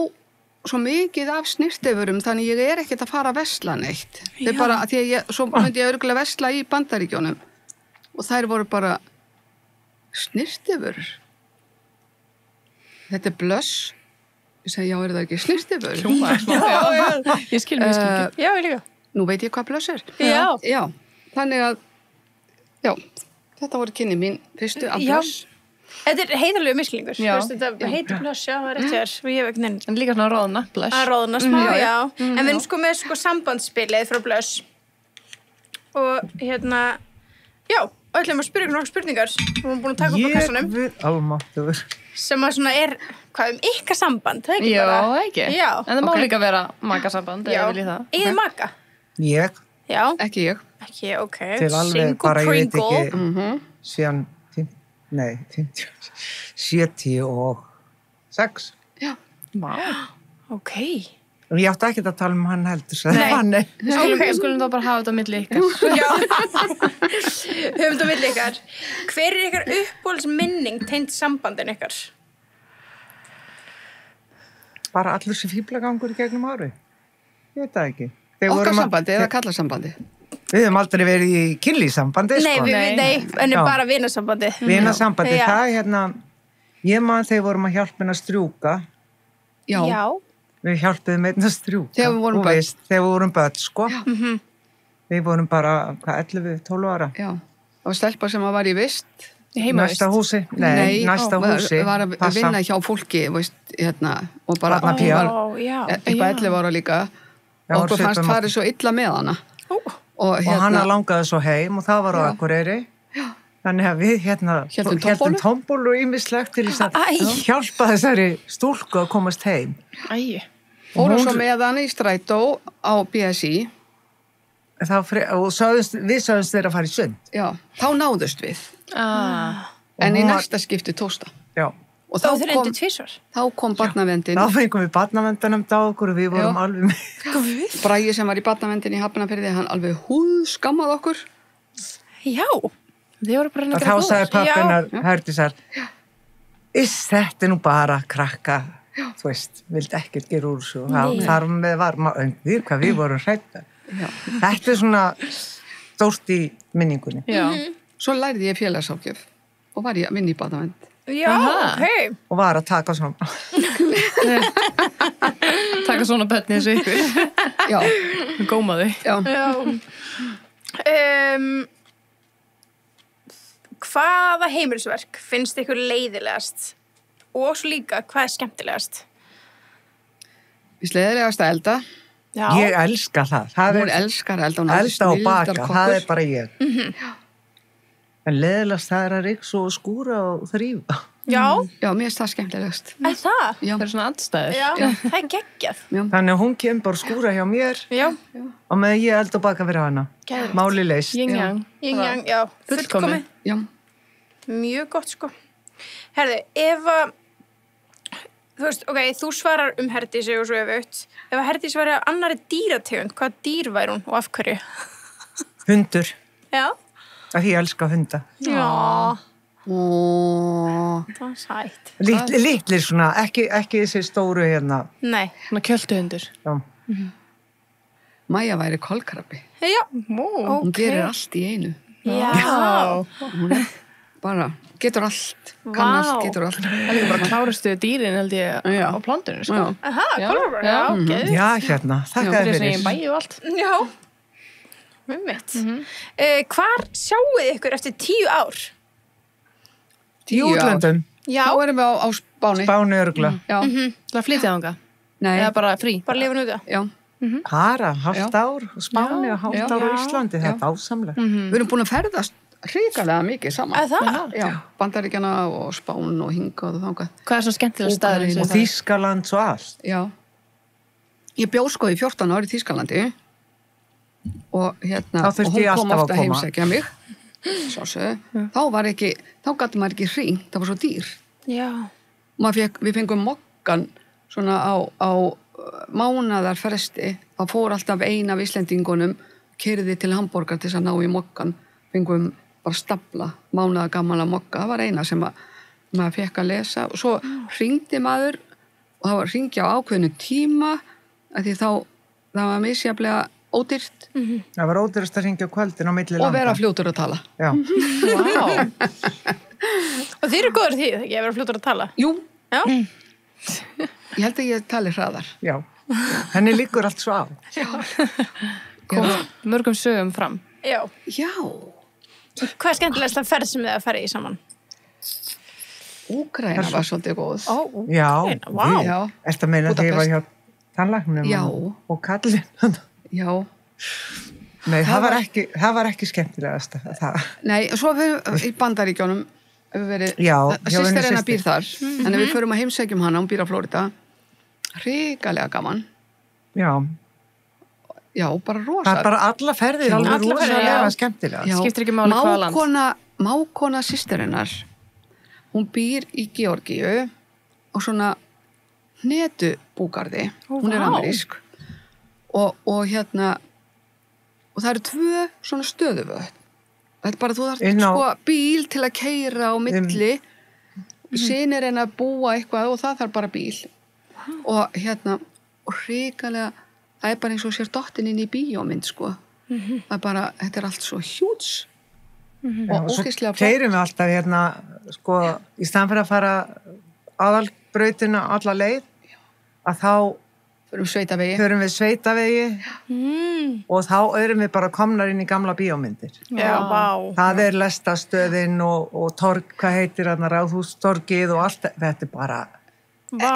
svo mikið af snirtifurum þannig ég er ekkert að fara að versla neitt. Það er bara að því að svo myndi ég örugglega versla í Bandaríkjunum og þær voru bara snirtifur. Þetta er blöss. Ég segi, já, er það ekki snirtifur? Hljómar smá. Já, ég skil mig ekki. Já, ég líka. Nú veit ég hvað blöss er. Já. Þannig að, já, þetta voru kynni mín fyrstu af blöss. Þetta er heiðarlegu misklingur. Þetta heitir blöss, já, það er rétt hér. Ég hef ekki nefnt. En líka svona róðna, blöss. Að róðna smá, já. En við erum sko með sambandsspilið frá blöss. og já, ætlum að spyrja ykkur nokkuð spurningar við erum búin að taka upp á kassanum Ég við almáttugur sem að svona hvað ykkar samband, það ekki Já, bara? ekki. Já, En það má líka vera makasamband, ef ég vil það. Eða maka? Ég Já, Ekki ég. ekki, ok til alveg Single bara, ég veit Pringle ekki síðan 56 Vá. Ok, og ég átti ekki að tala um hann heldur sagði hann Skulum þá bara hafa þetta á milli ykkar. já höfum þetta vill ykkar hver ykkar uppbólsminning tengt sambandin ykkar? bara allur sem fíblagangur í gegnum ári ég veit það ekki Okkar sambandi eða kallasambandi? við höfum aldrei verið í kynlífsambandi Nei, sko. en Já. bara vinasambandi Vinasambandi, Já. það ég man þegar vorum að hjálpa henni að strjúka Já. við hjálpuðum einnig að strjúka Þegar við vorum Þú börn. veist, þegar við vorum börn sko. við vorum bara 11-12 ára Já. Það var stelpa sem var í vist. næsta húsi næsta húsi var að Passa. vinna hjá fólki, veist, og bara Barnapía. eitthvað 11 ára líka. Já, Okkur fannst svipum farið svo illa með hana. Og og hana langaði svo heim og það var á Akureyri þannig að við Héldum tombólu og ýmislegt til þess að Æ. hjálpa þessari stúlku að komast heim Æ. fórum svo með hana í strætó á BSI. og við sögðumst þeirra að fara í sund Já, þá náðust við. Og En í hún var- næsta skipti tósta. já Og Þá þau reyndu tvisvar þá kom barnavendin. þá fengum við barnavendanum á okkur og við vorum Já. alveg með Bragi sem var í barnavendin í Hafnarfirði, hann alveg húðskammað okkur. Já, Þið voru bara og þá sagði pappinar Já. Herdísar þetta er nú bara krakka þú veist, vildi ekkert gera úr þessu og þar með var maður hvað við vorum hrættar þetta er svona stórt í minningunni Já. Svo lærði ég félagsákjöf og var ég að vinna í barnavend. já, Aha. ok og var að taka svona Taka svona bönni þessu ykkur. Já, Góma þau. já. Já Hvaða heimilisverk finnst ykkur leiðilegast? Og svo líka, hvað er skemmtilegast? Við sleðilegast að elda. Já, ég elska það Hún elskar að elda. Hún er elda og baka, snilldarkokkur. það er bara ég en leðilegast það er að ryksa og skúra og þrýfa já, Já, mér finnst það skemmtilegast. er það? Já, Það eru svona andstæður. Já, það er geggjað þannig að hún kemur bara að skúra hjá mér Já, og með ég elda og baka fyrir hana Geðveikt. máli leist Yin-yang. yin-yang, já, fullkomið já. Mjög gott, sko Herði, ef að þú veist, ok, þú svarar Herdísi og svo öfugt ef að Herdís væri að annarri dýrategund hvað dýr væri hún og af hverju? hundur, Já, af því ég elska hunda já Ó, það var sætt litlir svona, ekki þessi stóru hérna Nei, Svona kjöltuhundur. já. Maja væri kolkrabbi. já, Hún gerir allt í einu. Já, Hún er bara, getur allt. Kann Vá. allt, getur allt. Það er líka bara klárastu dýrin held ég Já. á plántunum, sko. Já. aha, Já. kolvar, já, Já. geðveikt. já, hérna, þakka Það þér er sem ég fyrir bæi og allt. Já, hvar sjáuð ykkur eftir 10 ár? í útlöndum, Já, Þá erum við á Spáni. Spáni örgla Já, Það flytja þanga. nei, Eða bara frí. bara lifin út það já. Para, hálft ár, Spáni og hálft Já. ár á Íslandi, það er dásamlega. Við erum búin að ferðast hrikalega mikið saman. Að það? Já, Bandaríkjana og Spán og hingað og þangað. Hvað er svona skemmtilega staður? Og Þýskaland og allt. Já. Ég bjó sko í 14 ári í Þýskalandi og Þá þurfti ég og hún kom alltaf að ofta að koma. heimsækja mig. Þá gæti maður ekki hringt, það var svo dýr. Já, Við fengum mokkan svona á mánaðar fresti, þá fór alltaf ein af Íslendingunum, keyrði til Hamborgar til þess að ná í mokkan, fengum bara stafla, mánaðar gamala mokka, það var eina sem maður fekk að lesa og svo hringdi maður og það var hringja á ákveðnu tíma af því þá það var misjaflega ódýrt Það var ódýrast að ringja á kvöldin á milli landa. og vera fljótur að tala. Já, Vá. og þið eru góður því, þegar ég verið fljótur að tala Jú, Já, ég held að ég tali hraðar. já. Henni líkur allt svo á. Kom mörgum sögum fram. já Já, Hvað er skemmtilegast að ferð sem þið að ferði í saman? Úkraina var svolítið góð. Ó, Já, vá. Já, Ertu að meina að þið var Búdapest. hjá tannlæknum Já. og kallinn? já. Nei, það var ekki skemmtilegast það. Nei, svo í Bandaríkjónum hefur verið, systir hennar býr þar en ef við förum að heimsækjum hana, hún býr á Flórida hrikalega gaman já, bara rosa það er bara alla ferðir alveg rosalega skemmtilega skiptir ekki máli hvaða land mákona systir hennar hún býr í Georgíu og svona hnetubúgarði hún er amerísk og hérna og það eru 2 svona stöðuvötn þetta er bara þú þarft sko bíl til að keyra á milli synir en að búa eitthvað og það þarf bara bíl og hérna og hrikalega það er bara eins og sér dottin inn í bíómynd sko það er bara, þetta er allt svo hjúts og ógeðslega flott. Svo keyrum við alltaf hérna sko í staðan fyrir að fara aðalbrautina alla leið að þá förum við sveitavegi og þá erum við bara komnar inn í gamla bíómyndir það er lestastöðin og torg, hvað heitir þarna Ráðhústorgið og allt þetta er bara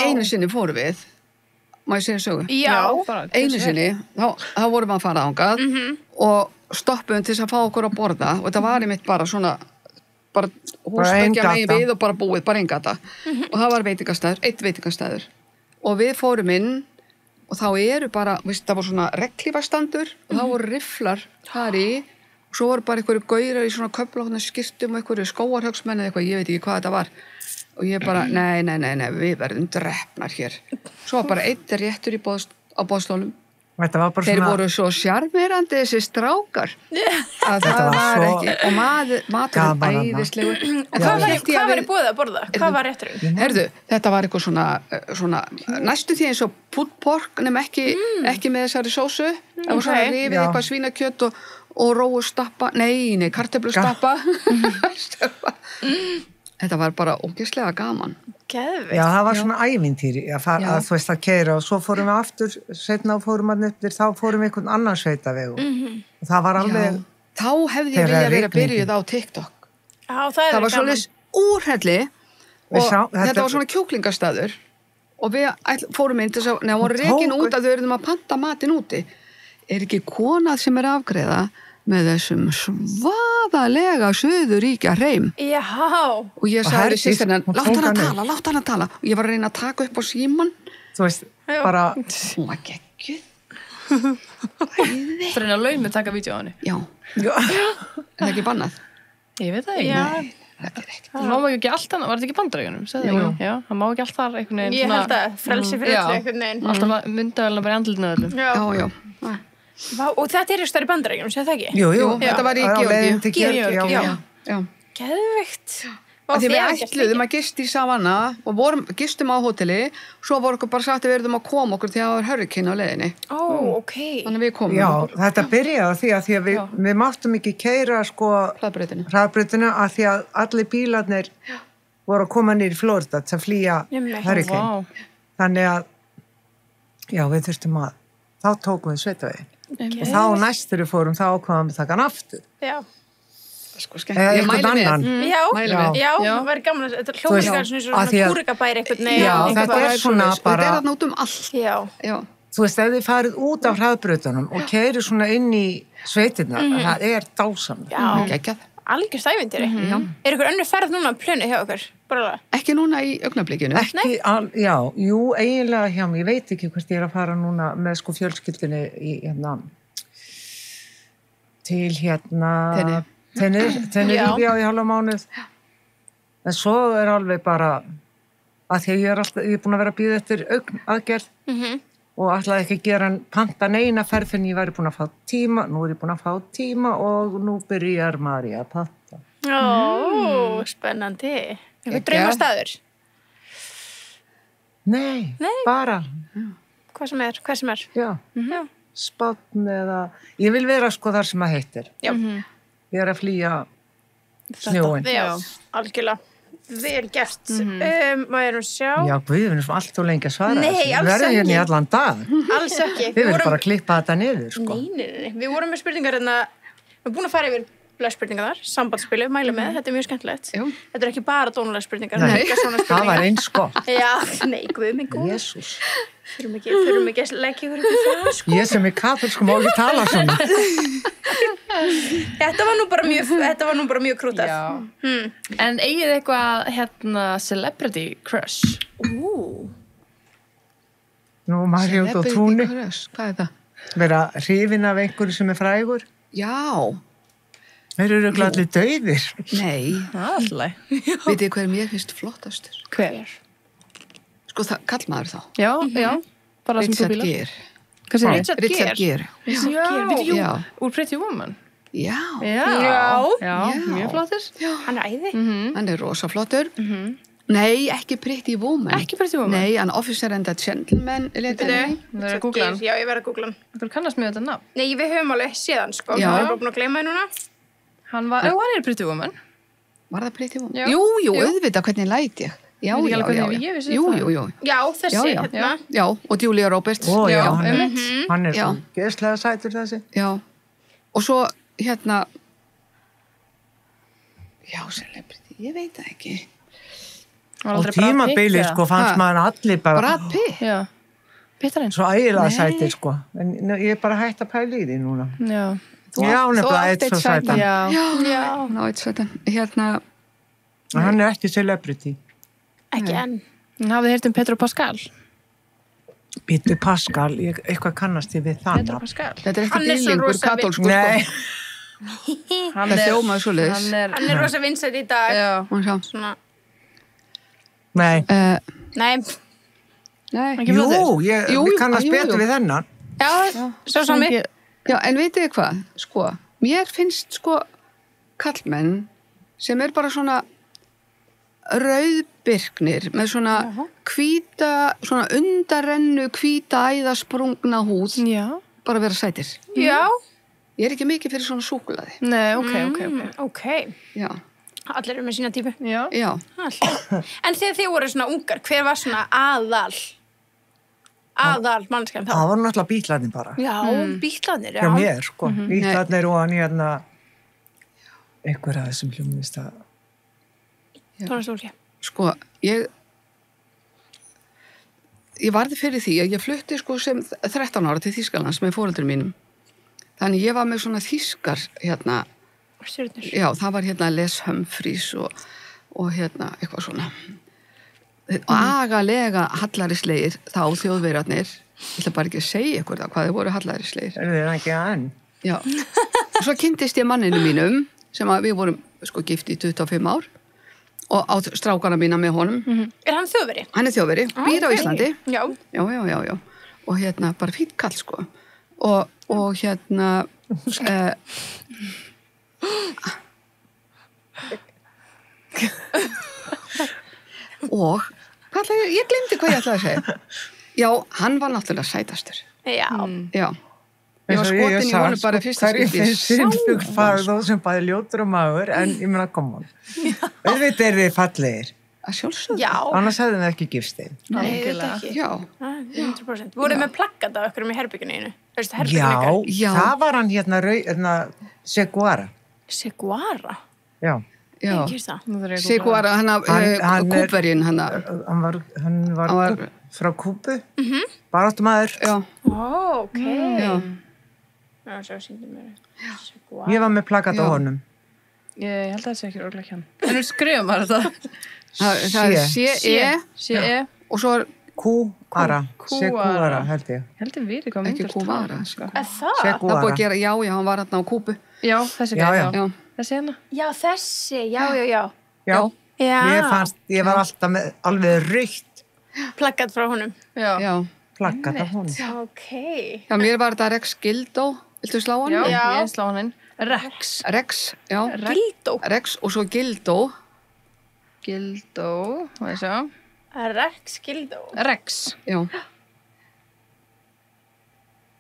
einu sinni fórum við má ég segja sögu? Einu sinni, þá vorum við að fara ángað og stoppum til þess að fá okkur að borða og þetta var einmitt bara svona bara húsbyggja megin við og bara búið, bara eingata og það var veitingastæður, 1 veitingastæður og við fórum inn og þá eru bara, það var svona regnhlífastandur og þá voru rifflar þar í og svo voru bara einhverju gaurar í svona köflókna skyrtum og einhverju skóarhaugsmenn eða eitthvað, ég veit ekki hvað þetta var og ég bara, nei, við verðum drepnar hér. Svo var bara 1 réttur á boðstólum. Þeir voru svo sjarmerandi þessi strákar að það var ekki og maturinn æðislegur. Hvað var í boði að borða? Hvað var rétturinn? Herðu, þetta var eitthvað svona næstu því eins og pulled pork nema ekki með þessari sósu það var svona rifið eitthvað svínakjöt og róustappa, nei, kartöflustappa Þetta var bara ógeðslega gaman. Geðveikt. Já, það var svona ævintýri að þú veist að keyra og svo fórum við aftur, seinna fórum við upp þá fórum við einhvern annan sveitaveg og það var alveg... Þá hefði ég viljað verið að byrjuð á TikTok. Já, það var svolítið úrhelli og þetta var svona kjúklingastæður og við fórum inn til þess að, neða voru rekin út að þau erum að panta matinn úti. Er ekki konað sem er afgreiða með þessum svaðalega suðuríkja hreim. Já. Og ég sagði við systurna, látt hana tala. Og ég var að reyna að taka upp á síman. Þú veist, bara... Hún var geggjuð. Það er að laumi taka vídeo á henni. Já. Er það ekki bannað? Ég veit það ekki. Nei, þetta er ekkert. Það má ekki allt hann, var þetta ekki Bandaríkjunum? Já, það má ekki allt þar einhvern veginn. Ég held að frelsi fyrir öllu einhvern veginn. Alltaf myndavelna bara í andlitinu öllum. Já. Og þetta er stærri Bandaríkjunum, sé það ekki? Jú, þetta var í Georgíu. Já. Geðveikt. Því við ætluðum að gista í Savannah og gistum á hóteli, svo voru okkur bara sagt að við verðum að koma okkur því að það var hurricane á leiðinni. Ok. Þannig við komum. Já, þetta byrjaði á því að við máttum ekki keyra sko hraðbrautina að því að allir bílarnir voru að koma niður í Florida til að flýja hurricane. Þannig að, já, við þurftum að þá tókum við sveitaveginn og þá næstur við fórum þá ákvaðum við taka hann aftur sko skemmt ég mæli með já, það væri gaman að þetta hljóðingar svona kúrikabæri já, þetta er svona bara þetta er þarna út allt já. Þú veist, ef þið farið út af hraðbrautunum og keiri svona inn í sveitirna það er dásamlega algjör stævindiri er ykkur önnur ferð núna plönu hjá okkur? Ekki núna í augnablikinu eiginlega hjá mig, ég veit ekki hvert ég er að fara núna með sko fjölskyldunni í til Tenerife í halva mánuð en svo er alveg bara að því ég er búin að vera að bíða eftir augnaðgerð og ætlaði ekki að gera panta neina ferð en ég væri búin að fá tíma nú er ég búin að fá tíma og nú byrjar María að panta spennandi eitthvað draumastæður? Nei, bara hvað sem er já, Spánn eða ég vil vera sko þar sem að heitir ég er að flýja snjóin algjörlega vel gert maður sjá já, við erum alltaf lengi að svara við verðum hérna í allan dag alls ekki við verðum bara að klippa þetta niður sko. nei, við vorum með spurningar við erum búin að fara yfir lesspurningar þar, sambandsspilu, mælu með, þetta mjög skemmtilegt. Jú. Þetta ekki bara dónulegspurningar, Nei, líka svona það var spurningar. eins gott. Já, nei, guð minn góð. Jésús. Þurfum ekki að leggja ykkur upp í það, sko. Ég sem er katholsk má ekki tala svona. Þetta var nú bara mjög krútað. Já. En eigið eitthvað, celebrity crush? Nú, maður hefur þetta á túnni. Hvað er það? Vera hrifin af einhverju sem er frægur. Já. Þeir eru allir dauðir. Nei. Alltaf. Vitið þið hver mér finnst flottastur? Hver? Sko, kallmaður þá. Já. Bara sem þú Richard bílar. Gere. Hvað segir þið? Richard Gere. Já. Úr Pretty Woman. Já. Já, mjög flottur. Hann er æði. Hann er rosa flottur. Nei, ekki Pretty Woman. Ekki Pretty Woman? Nei, hann Officer and a Gentleman. Það er að googla hann. Já, ég verð að googla hann. Þú kannast með þetta nafn. Nei, við höfum alveg séð hann, sko. Já. Við erum bara búin að gleyma hann núna. Hann er Pretty Woman. Var það Pretty Woman? Já. Jú, auðvitað, hvernig læt ég? Já. Ég vissi Jú. Já, þessi, hérna. Já, og Julia Roberts. Ó, já, einmitt. hann er Já. geðslega sætur þessi. Já. Og svo, já, celebrity, ég veit það ekki. Og tímabili, sko, fannst maður allir bara Brad Pitt. Já. Pittar eins. svo ægilega sætir, sko. En ég er bara hægt að pæla í því núna. Já. Já, hún er bara eitt svo sætan. Já. Já, ná, eitt sætan. Hann er ekki celebrity. Ekki enn. En hafið þið heyrt Pedro Pascal? Pétur Pascal, eitthvað kannast ég við þann. Pedro Pascal. Þetta er ekki Hann er svo dýrlingur rosa katólskur, Nei, Hann Það hljómaði svoleiðis. Hann er rosa vinsætt í dag. Já. Hún sjá. Svona, nei. nei. Nei. Ekki flottur? Ég Jú, kannast jú. betur við þennan. Já, svo sami. Já, en vitið þið hvað? Sko, mér finnst kallmenn sem er bara svona rauðbirknir með svona hvíta, svona undarrennu hvíta æðasprungna húð, Já. bara vera sætir. Já. Ég er ekki mikið fyrir svona súkkulaði. Nei, ok. Ok. Já. Allir eru með sína típu. Já. Já. En þegar þið voru svona ungar, hver var svona aðal mannskjæm þá? Það var náttúrulega bítlarnir bara. Já, bítlarnir, já. Hjá mér, sko. Bítlarnir og hann einhver að þessum hljómist að Tónastólki. Sko, ég varði fyrir því að ég flutti sko sem 13 ára til Þýskalands með foreldrum mínum. Þannig ég var með svona þýskar Stjörnur. já, það var Les Humphreys og eitthvað svona. Agalega hallarislegir þá þjóðverarnir, ég ætla bara ekki að segja ykkur það hvað þau voru hallarislegir. er þið ekki að enn. Já. Og svo kynntist ég manninu mínum sem að við vorum sko gift í 25 ár og á strákana mína með honum. Er hann þjóðveri? Hann er þjóðveri, býr á Íslandi. Já. Já. Og bara fínt kall sko. Og og ég glemdi hvað ég ætlaði að segja. Já, hann var náttúrulega sætastur. Já. Já. Ég var skotin í honum bara fyrsta Hverju skipti. finnst Sindfugl farið þó sem bæði ljótur og maður, en ég meina, koma hann. Auðvitað er þið fallegir. Að sjálfsögðu. Já. Annars hefðum við ekki gifst þeim. Nei, þetta ekki. Já. 100%. Voruð með plakkat af okkur í herbygginu einu? Já. Það var hann Seguara. Seguara? Já. Já. Ekki það. Seguara, Kúpverjinn, Hann var frá Kúbu, baráttumaður. Já. Ok. Já. Já, svo sýndum mér. Seguara. Ég var með plakat á Já. honum. Ég held að það sé ekki örglega hann. En við skrifum maður þetta. Það er C-E C-E. og svo er Kúara. Seguara, held ég. Heldur við eitthvað ekki Kúvara. Er það? Það er búið Seguara. að gera, já, hann var hérna á Kúbu. Já, þessi Já, gæði. já. Já. Þessi hérna. Já, þessi. Já. Já. Já. Ég var alltaf með alveg rautt Plakkat frá honum. Já. plakat af honum. Ok. Já, mér var þetta Rex Gildo. Viltu slá hann? Já, Já. ég slá hann inn. Rex. Rex, já. Gildó. Rex og svo Gildo. Gildó. Hvað er það? Rex Gildó. Rex. Já.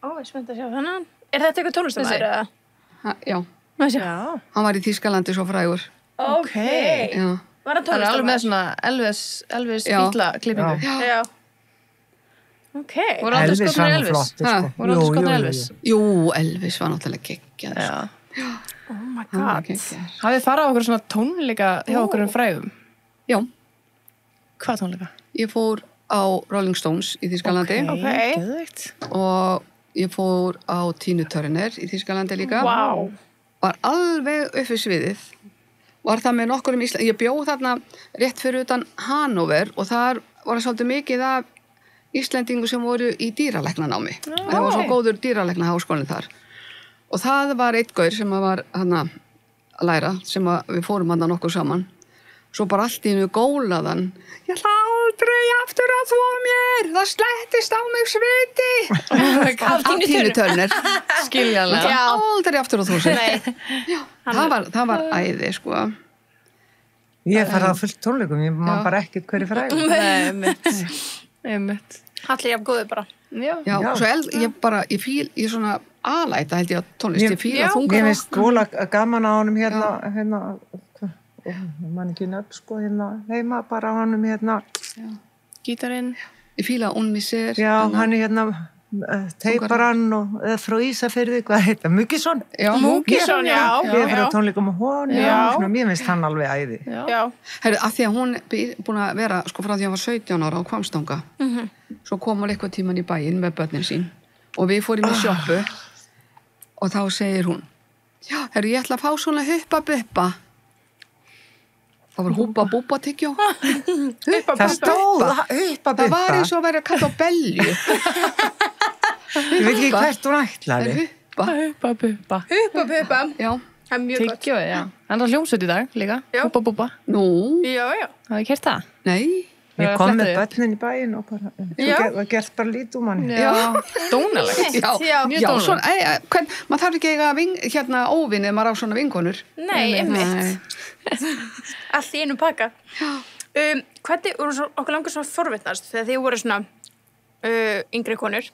Ó, ég er spennt að sjá þennan. Er þetta eitthvað tónlistamæður eða? Já. Má sjá. Já. Hann var í Þýskalandi svo frægur. Ok. Já. Var hann Það er alveg með tónlistamæður? svona Elvis Já. bítla klippingu. Já. Ok. Voru aldrei skotnir var nú Elvis? flottur, Ha, sko. Voru aldrei skotnir Elvis? Jú, Elvis var náttúrulega geggjað. Já. Oh my god. Hafið þið farið á okkur svona tónleika hjá okkur frægum? Já. Hvað tónleika? Ég fór á Rolling Stones í Þýskalandi. Geðveikt. Og ég fór á Tina Turner í Þýskalandi líka. Vá. Var alveg upp við sviðið. Var það með nokkurum Ísland. Ég bjó þarna rétt fyrir utan Hannover og þar var svolítið mikið af Íslendingu sem voru í dýralæknanámi. Það var svo góður dýralæknaháskólinn þar. Og það var einn gaur sem var hana að læra, sem við fórum hana nokkuð saman. Svo bara allt í einu gólaðan. Ég ætla aldrei aftur að þvo mér. Það slettist á mig sviti. Af Tina Turner. Skiljanlega. Aldrei aftur að þvo sér. Já, það var æði, sko. Ég farið á fullt tónleikum, ég má bara ekkert hverju frægum. Einmitt. Allir jafn góðu bara. Já, svo ég svona alæta held ég á tónlist. Ég fíla þungar. Ég finnst góla gaman á honum hérna mann ekki nöfn sko heima bara á honum Gítarinn. Ég fíla Unmiser. Já, hann hérna teiparann og frá Ísafirði, hvað heita, Múkisson? Já, Múkisson, já. Við erum á tónleikum á honum, mér finnst hann alveg æði. Já. Herru, af því að hún búin að vera, sko frá því að hann var 17 ára á Hvammstanga, svo kom hún eitthvað tíman í bæinn með börnin sín og við fórum í sjoppu og þá segir hún, já, herru, ég ætla að fá svona huppa-buppa. Það var húpa-búpa tyggjó. Það stóð huppa-buppa. Það var eins og að vera að kalla á belju. Ég veit ekki hvert hún ætlaði. Huppa-buppa. Huppa-buppa. Já. Það er mjög gott. Tyggjóið, já. Hann er hljómsveit í dag líka. Huppa-búpa. Nú. Já. Hafið þið kert það? Nei. Ég kom með börnin í bæinn og bara, það var gert bara lítið mann. Já. Dónalegt. Já. Mjög dónalegt. Svona, maður þarf ekki eiga óvinni ef maður á svona vinkonur. Nei, einmitt. Allt í einu pakka. Hvernig, okkur langar svona forvitnast þegar þið voru svona yngri konur.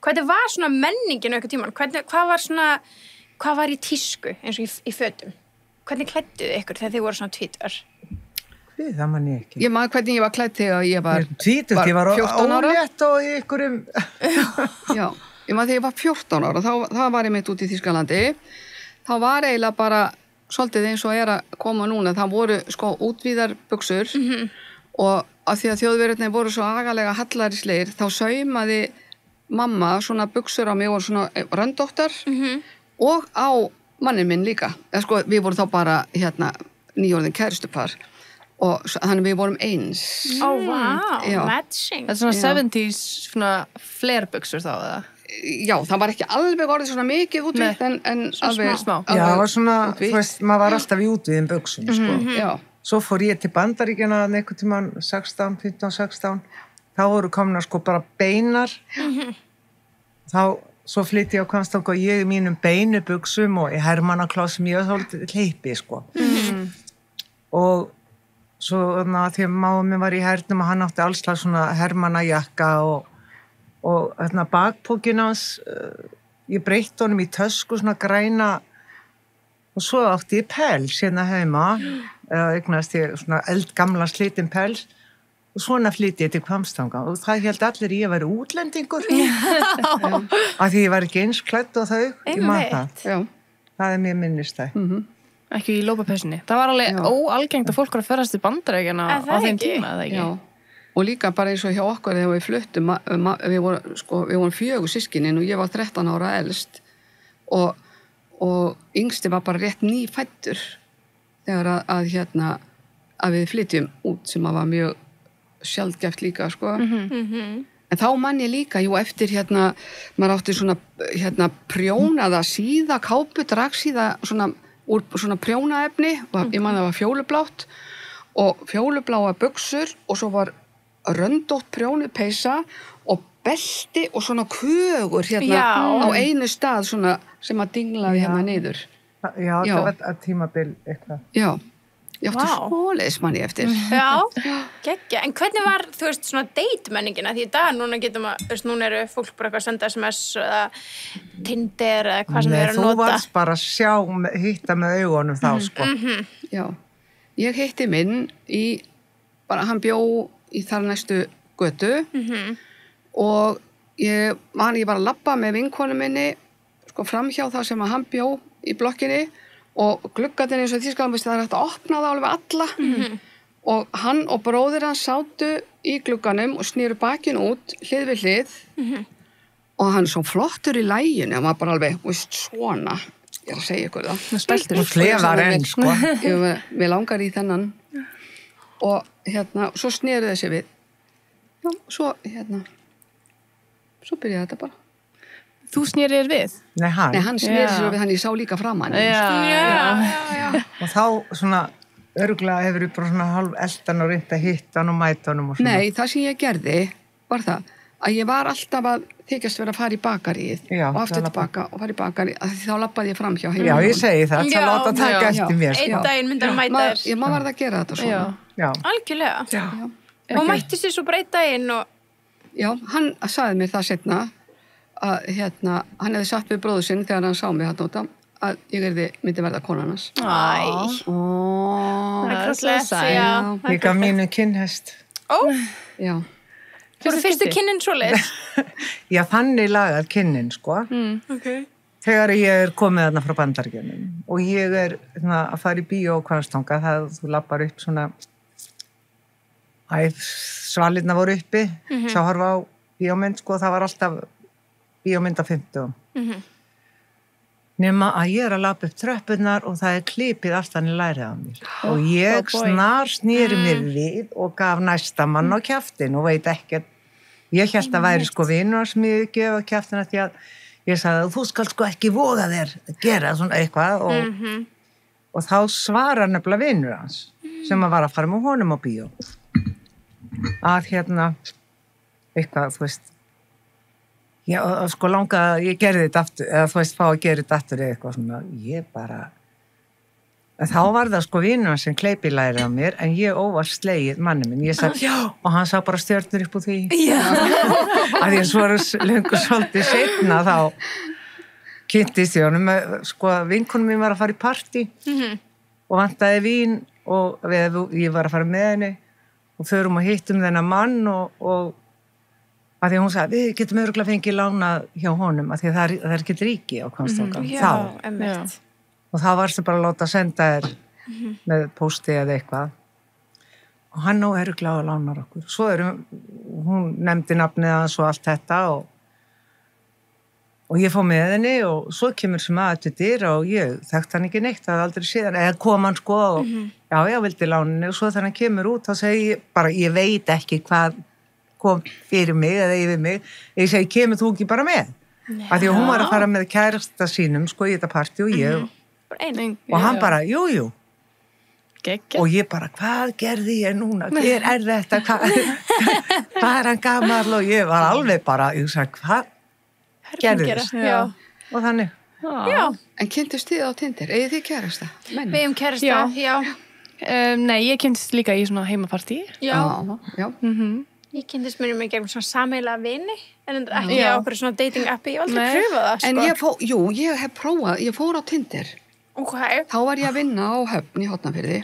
Hvernig var svona menningin eitthvað tíman? Hvað var í tísku eins og í fötum? Hvernig klædduð þið ykkur þegar þið voru svona tvítur? Það man ég ekki. Ég maður hvernig ég var klædd þegar ég var 14 ára. Ég var ólétt og í ykkurum. Já, ég maður þegar ég var 14 ára, það var ég mitt út í Þýskalandi. Þá var eiginlega bara svolítið eins og að koma núna. Það voru sko útvíðar buxur og af því að þjóðverðinni voru svo agalega hallarislegir, þá saumaði mamma svona buxur á mig og svona röndóttar og á mannin minn líka. Sko, við vorum þá bara nýjórðin kæristupar. Og þannig við vorum eins. Ó, vá, matching. Þetta er svona 70s svona flerbuxur þá, eða? Já, það var ekki alveg orðið svona mikið útvítt en alveg smá. Já, það var svona, þú veist, maður var alltaf í útvíðin buxum, sko. Já. Svo fór ég til Bandaríkjana einhvern tímann 15-16. Þá voru komna sko bara beinar. Svo flytti ég á Hvammstanga og ég í mínum beinu buxum og í hermannaklásum ég var svolítið hleypi, sko. Og svo því að máa minn var í hernum og hann átti allslag svona hermannajakka og bakpókin hans, ég breytti honum í tösku svona græna og svo átti ég pels hérna heima, eignast ég svona eldgamla slitin pels og svona flytti ég til Hvammstanga og það held allir ég væri útlendingur af því ég var ekki eins klædd og þau, ég man það. Það er mér minnistæð. Ekki í lópapessunni. Það var alveg óalgengt að fólk var að ferðast til Bandaríkjanna á þeim tíma, eða ekki? Já, og líka bara eins og hjá okkur þegar við fluttum, við vorum 4 systkinin og ég var 13 ára elst og yngsti var bara rétt nýfæddur þegar að við flytjum út sem að var mjög sjaldgæft líka, sko. En þá man ég líka, eftir maður átti svona prjónaða síða, kápu, dragsíða, úr svona prjónaefni og ég man það var fjólublátt og fjólubláa buxur og svo var röndótt prjónuð peysa og belti og svona kögur á einu stað svona sem að dinglaði niður. Já, það var tímabil eitthvað. Já, ég átti svoleiðis man ég eftir. Já, geggja. En hvernig var, þú veist, svona date-menningina? Því í dag núna getum núna eru fólk bara eitthvað að senda SMS eða Tinder eða hvað sem þau eru að nota. Þú varst bara að hitta með augunum þá, sko. Já, ég hitti minn hann bjó í þar næstu götu og ég var að labba með vinkonu minni, sko, framhjá það sem að hann bjó í blokkinni og gluggarnir eins og Þýskaland, það hægt að opna það alveg alla og hann og bróðir hann sátu í glugganum og snýru bakinn út hlið við hlið og hann er svo flottur í laginu, hann var bara alveg, svona, ég að segja ykkur það. Og slefar enn, sko. Mér langar í þennan og svo sneru þessi við. Já, svo byrjaði þetta bara. Þú snerið við? Nei, hann snerið sér við, hann ég sá líka framan. Já. Og þá svona, örugglega hefur við bara svona hálf eldan og reynda hittan og mætanum og svona. Nei, það sem ég gerði var það að ég var alltaf að þykjast vera að fara í bakaríið og aftur tilbaka og fara í bakaríið, þá labbaði ég fram hjá heim. Já, ég segi það, það láta að taka eftir mér. Einn daginn myndi að mæta þér. Maður varð að gera þetta svona. Já. Algjörlega. Já. Og mætti sér svo breyta inn og... Já, hann sagði mér það seinna að hann hefði satt við bróður sinn þegar hann sá mig hann úta að ég myndi verða konan hans. Það er krosslega. Ég gaf mínu kinnhest. Já. Voru fyrstu kynnin svoleiðis? Já, þannig lagað kynnin, sko. Okay. Þegar ég komið þarna frá Bandaríkjunum og ég að fara í bíó og Hvammstanga, það þú lappar upp svona svalirna voru uppi, sá horfa á bíómynd, sko, það var alltaf bíómynd á 50. Nema að ég að lappa upp tröppurnar og það klipið alltaf í lærið á mér. Og ég snar snýri mér við og gaf næsta mann á kjaftin og veit ekkert. Ég hélt að væri sko vinur hans mjög gef á kjaftina því að ég sagði að þú skal sko ekki voga þér að gera svona eitthvað og þá svarar nefnilega vinur hans sem að var að fara með honum á bíó. Að eitthvað, þú veist, já, sko langa að ég gerði þetta aftur, eða þú veist, fá að gera þetta aftur eða eitthvað svona, ég bara, þá var það sko vinur sem kleipi lærið á mér, en ég óvart slegið manni minn, ég sagði, og hann sá bara stjörnur upp úr því, að ég svo lengur svolítið seinna þá kynntist ég honum, sko vinkonum mín var að fara í partí og vantaði vín og ég var að fara með henni og förum og hittum þennan mann og að því að hún sagði, við getum örugglega fengið lánað hjá honum, að því að það er ekki ríki á Hvammstanga. Einmitt. Og þá varstu bara að láta senda þér með pósti eða eitthvað. Og hann og örugglega að lánar okkur. Svo hún nefndi nafnið hans og allt þetta og ég fór með henni og svo kemur sem aðeins til dyra og ég þekkt hann ekki neitt, það hafði aldrei séð hann, eða kom hann sko og já, vildi láninni og svo þegar hann kemur út þá segi ég bara, ég veit ekki hvað kom fyrir mig eða yfir mig, ég segi, kemur þú ekki bara með? Af því að hún var að fara með kærasta sínum, sko, í þetta partí og ég, og hann bara, jú. Og ég bara, hvað gerði ég núna? Hver er þetta? Hvað er hann gamall? Og ég var alveg bara, ég sagði, hvað gerði þess? Og þannig. Já. En kynntust þið á Tinder? Eigið þið kærasta? Við hefum kærasta, já. Nei, ég kynntist líka í svona heimapartí. Já. Ég kynntist mér með gegnum svona sameiginlega vini, en ekki á okkur svona dating appi, ég var aldrei að pröfa það, sko. En ég hef prófað, ég fór á Tinder. Okay. Þá var ég að vinna á Höfn í Hornafirði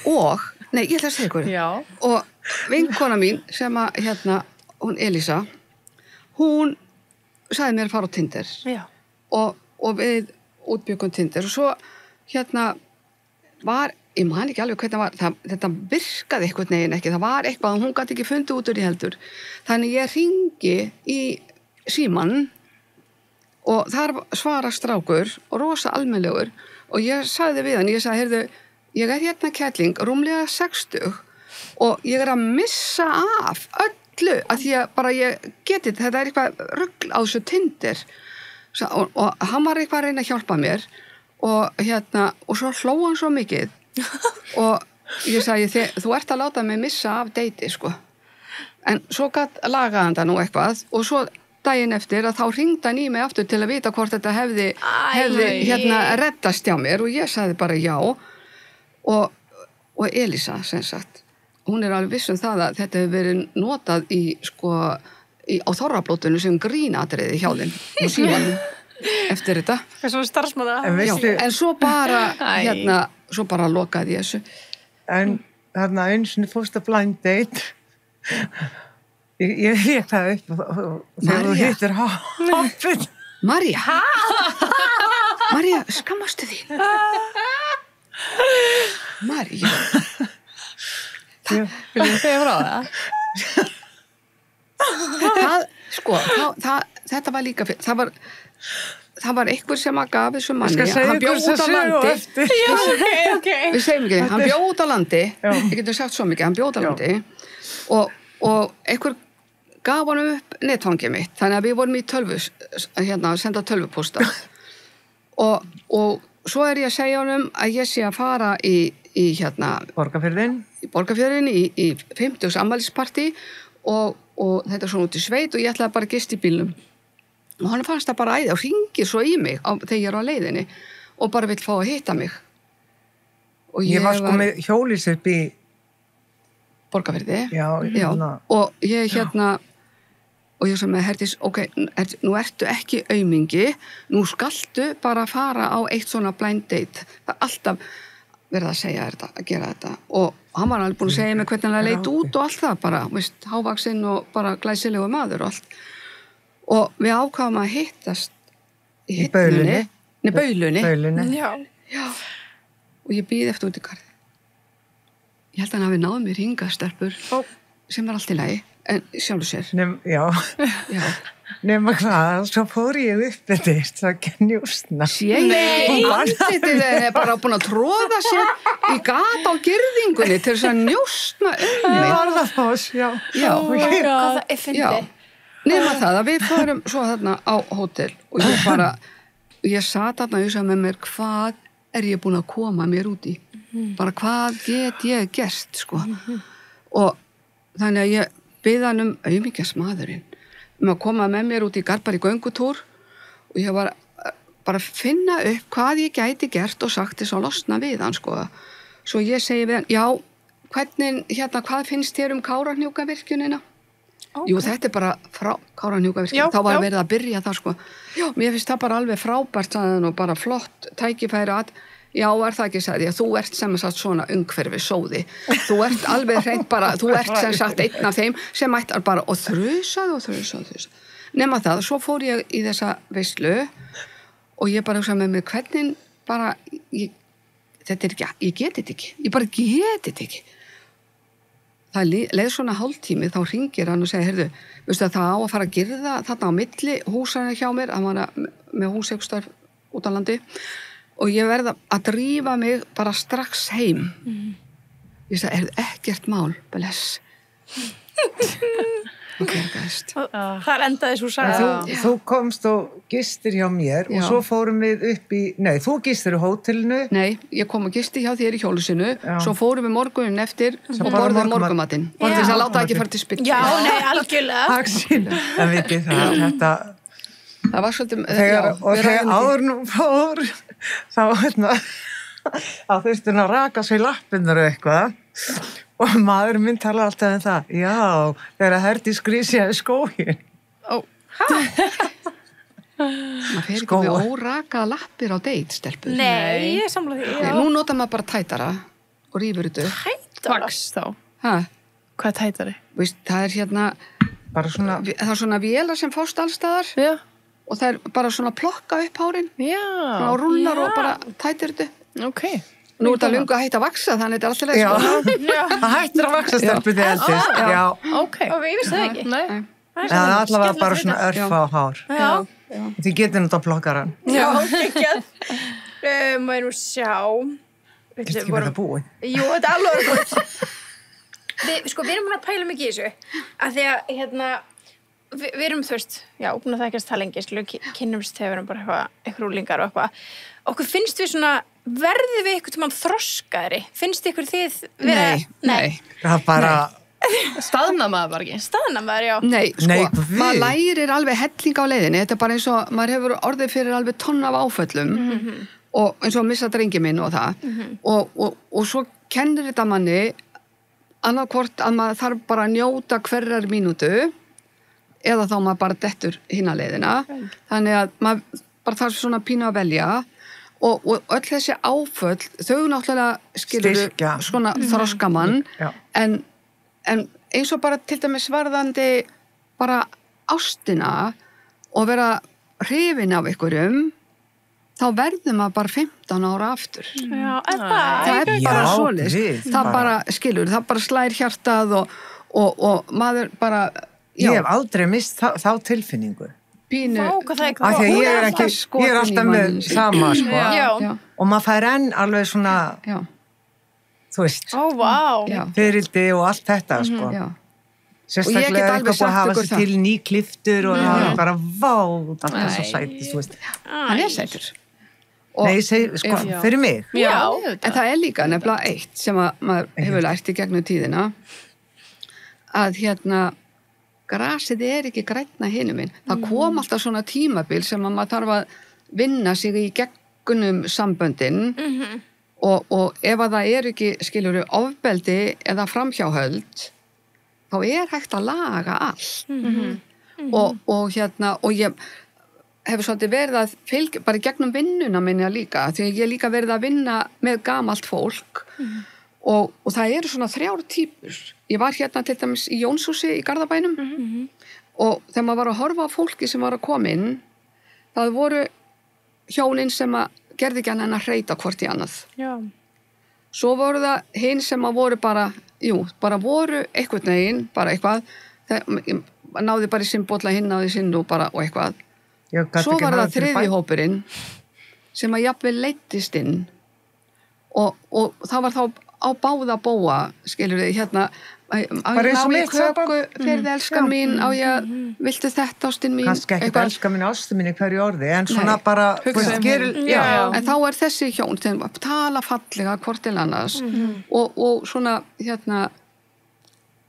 og, nei, ég ætla að segja ykkur. Já. Og vinkona mín sem að, hún Elísa, hún sagði mér að fara á Tinder. Já. Og við útbyggum Tinder og svo, var, ég man ekki alveg hvernig það var, þetta virkaði eitthvað neginn ekki, það var eitthvað og hún gæti ekki fundið út úr í heldur. Þannig ég hringi í símann og þar svara strákur og rosa almennlegur og ég sagði við hann, ég sagði, heyrðu, ég er kærling, rúmlega 60 og ég er að missa af öllu, að því að bara ég geti, þetta er eitthvað rugl á þessu Tinder og hann var eitthvað að reyna að hjálpa mér og og svo hló hann svo mikið og ég sagði, þú ert að láta mig missa af deiti, sko. En svo lagaði hann það nú eitthvað og svo daginn eftir að þá hringdi hann í mig aftur til að vita hvort þetta hefði reddast hjá mér og ég sagði bara já og Elísa, sem sagt, hún er alveg viss um það að þetta hefur verið notað á Þorrablótinu sem grínatriði hjá þeim og síðan eftir þetta. Það er svona starfsmanna. En svo bara, svo bara lokaði ég þessu. En þarna eins og fórst að blind date, ég hef það upp og þegar þú hittir hoppin. María? María, skammastu þín? María. Viljum við segja frá það? Þetta var líka fyrir, það var einhver sem að gaf þessu manni, hann bjóð út á landi. Við segjum ekki, hann bjóð út á landi, ég getur sagt svo mikið, hann bjóð út á landi og einhver gaf hann upp netfangið mitt, þannig að við vorum í að senda tölvupósta og svo ég að segja honum að ég sé að fara í Borgarfjörðin í 50 afmælispartí og þetta er svona út í sveit og ég ætlaði bara að gista í bílnum og hann fannst það bara æði og hringir svo í mig þegar ég á leiðinni og bara vill fá að hitta mig og ég var sko með hjólís upp í Borgarfirði já. Og ég og ég sem með Herdís, ok, nú ertu ekki aumingi, nú skaltu bara fara á eitt svona blind date, það er alltaf verið að segja þetta, að gera þetta og hann var alveg búin að segja mig hvernig hann leit út og allt það bara, veist, hávaxinn og bara glæsilegu maður og allt og við ákváðum að hittast í Baulunni já. Og ég býði eftir út í garði ég held að hann hafi náð mér hingað stelpur sem allt í lagi en sjálfur sér já. Nema hvað, svo fór ég upp þetta það genjústna hún banditið er bara búin að tróða sér í gata á girðingunni til þess að njústna Varðafoss, já hvað það er fyndið nema það að við fórum svo þarna á hótel og ég sat þarna og ég sagði með mér hvað er ég búin að koma mér út í bara hvað get ég gert sko og þannig að ég bið hann auðmikjast maðurinn að koma með mér út í Garbar í göngutúr og ég var bara að finna upp hvað ég gæti gert og sagt þess að losna við hann sko. Svo ég segi við hann, já, hvernig, hvað finnst þér Kárahnjúkavirkjunina? Okay. Jú, þetta er bara frá Kárahnjúkavirkjun, þá var verið að byrja það sko. Já, mér finnst það bara alveg frábært sagðan og bara flott tækifæri að já, er það ekki, sagði ég, þú ert sem sagt svona umhverfi sóði, þú ert alveg hreint bara, þú ert sem sagt einn af þeim sem ættar bara og þrusaði nema það, svo fór ég í þessa veislu og ég bara hugsaði með mér hvernig bara þetta er ekki, ég geti þetta ekki ég bara geti þetta ekki það leið svona hálftími þá hringir hann og segir, heyrðu, veistu að það á að fara að girða þarna á milli húsana hjá mér, hann var með húsaukstar út á landi og ég verða að drífa mig bara strax heim. Ég sagði, ekkert mál, bless. Þar endaði svo saga. Þú komst og gistir hjá mér og svo fórum við upp í, þú gistir í hótelinu. Nei, ég kom og gisti hjá þér í hjólusinu, svo fórum við morgunin eftir og borðum morgumatinn. Og þess að láta ekki fara til spytt. Já, nei, algjörlega. En viti það var svolítið þegar áður nú fór þá þurfti hann að raka sig lappinnar og eitthvað og maður minn tala alltaf það þegar Herdís grísjaði skógin maður fer ekki með órakaða lappir á date stelpur nei, ég samla því nú notar maður bara tætara og rýfur þetta Vax þá hvað er tætari? Veist, það er bara svona það er svona vélar sem fást allstaðar og það er bara svona plokka upp hárin og rúllar og bara tætir þetta okay. Nú er þetta löngu að hætta að vaksa þannig þetta er alltaf það hættir að vaksa stelpur þið eldist okay. og við vissum það ekki nei. Það er allavega bara svona örfa á hár þið getur náttúrulega plokkaran ekki maður nú sjá Þetta ekki verða búin jú, þetta er alveg búin við erum búin að pæla mikið í þessu að því að við erum búin að þekkjast það lengi kynnumst þegar við erum bara eitthvað rúlingar og eitthvað okkur finnst við svona verðum við eitthvað tímann þroskaðri finnst ykkur þið nei það er bara staðna maður bara ekki staðna maður, já nei, maður lærir alveg helling á leiðinni þetta er bara eins og maður hefur orðið fyrir alveg tonn af áföllum og eins og að missa drengi minn og það og svo kennir þetta manni annarkvort að maður þarf bara að njóta hverjar mínútu eða þá maður bara dettur hina leiðina þannig að maður bara þarf svona pínu að velja og öll þessi áföll þau náttúrulega skilur svona þroskamann en eins og bara til dæmis varðandi bara ástina og vera hrifin af einhverjum þá verður maður bara 15 ára aftur. Já, það bara svoleiðis. Það bara, skilur, það bara slær hjartað og maður bara, já. Ég hef aldrei mist þá tilfinningu. Pínu. Af því að ég er alltaf með sama, sko. Já. Og maður fær enn alveg svona, þú veist, fyrildi og allt þetta, sko. Já. Sérstaklega eitthvað búið að hafa sér til nýkliftur og það er bara það er svo sætist, þú veist. Hann er sætur. Nei, ég segi, sko, fyrir mig. Já, en það er líka nefnilega eitt sem maður hefur lært í gegnum tíðina að grasið er ekki grænna hinum minn. Það kom alltaf svona tímabil sem að maður þarf að vinna sig í gegnum samböndin og ef að það er ekki, skilurðu, ofbeldi eða framhjáhöld þá er hægt að laga allt. Og ég hefur svolítið verið að fylgja, bara gegnum vinnuna minna líka, því ég er líka verið að vinna með gamalt fólk og það eru svona 3 típur. Ég var til dæmis í Jónshúsi í Garðabænum og þegar maður var að horfa á fólki sem var að koma inn, það voru hjónin sem að gerði ekki annað en að hreyta hvort í annað. Já. Svo voru það hinn sem að voru bara voru eitthvað neginn, bara eitthvað, náði bara í sinn bolla, hinn náði sinn og eitthvað. Svo var það þriðji hópurinn sem að jafnvel leiddist inn og það var þá á báða bóa, skilur þið, á ég ná í köku fyrir þið elska mín, viltu þetta ástin mín? Kannski ekki elska mín ástin mín í hverju orði, en svona bara, en þá er þessi hjón sem tala fallega hvort til annars og svona,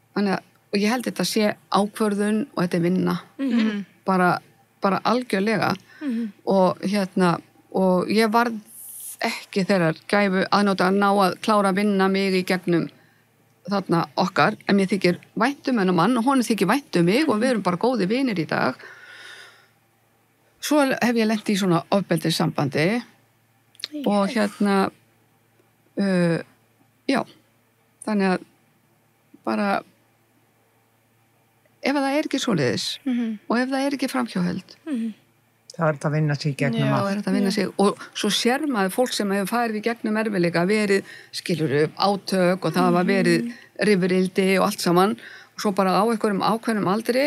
og ég held þetta sé ákvörðun og þetta er vinna, bara algjörlega og ég varð ekki þeirrar gæfu aðnóta að ná að klára að vinna mig í gegnum þarna okkar, en mér þykir væntum hennar mann og honum þykir væntum mig og við erum bara góði vinir í dag. Svo hef ég lent í svona ofbeldissambandi og þannig að bara ef það er ekki svoleiðis og ef það er ekki framhjáhöld þá er þetta að vinna sig í gegnum allt. Og svo sér maður fólk sem hefur farið í gegnum erfiðleika, verið, skilurðu, átök og það var verið rifrildi og allt saman og svo bara á einhverjum ákveðnum aldri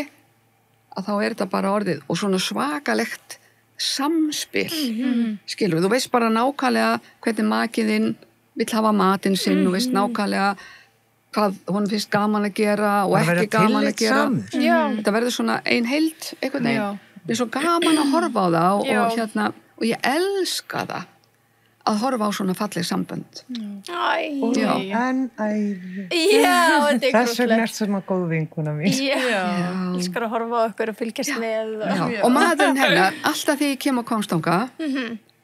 að þá er þetta bara orðið og svona svakalegt samspil, skilurðu, þú veist bara nákvæmlega hvernig makiðinn vill hafa matinn sinn og veist nákvæmlega hvað hún finnst gaman að gera og ekki gaman að gera. Þetta verður svona ein heild einhvern veginn. Mér er svo gaman að horfa á það og ég elska það að horfa á svona falleg sambönd. Þess vegna er svona góð vinkuna mín. Elskar að horfa á ykkur og fylgjast með. Og maðurinn hennar, alltaf þegar ég kem á Hvammstanga,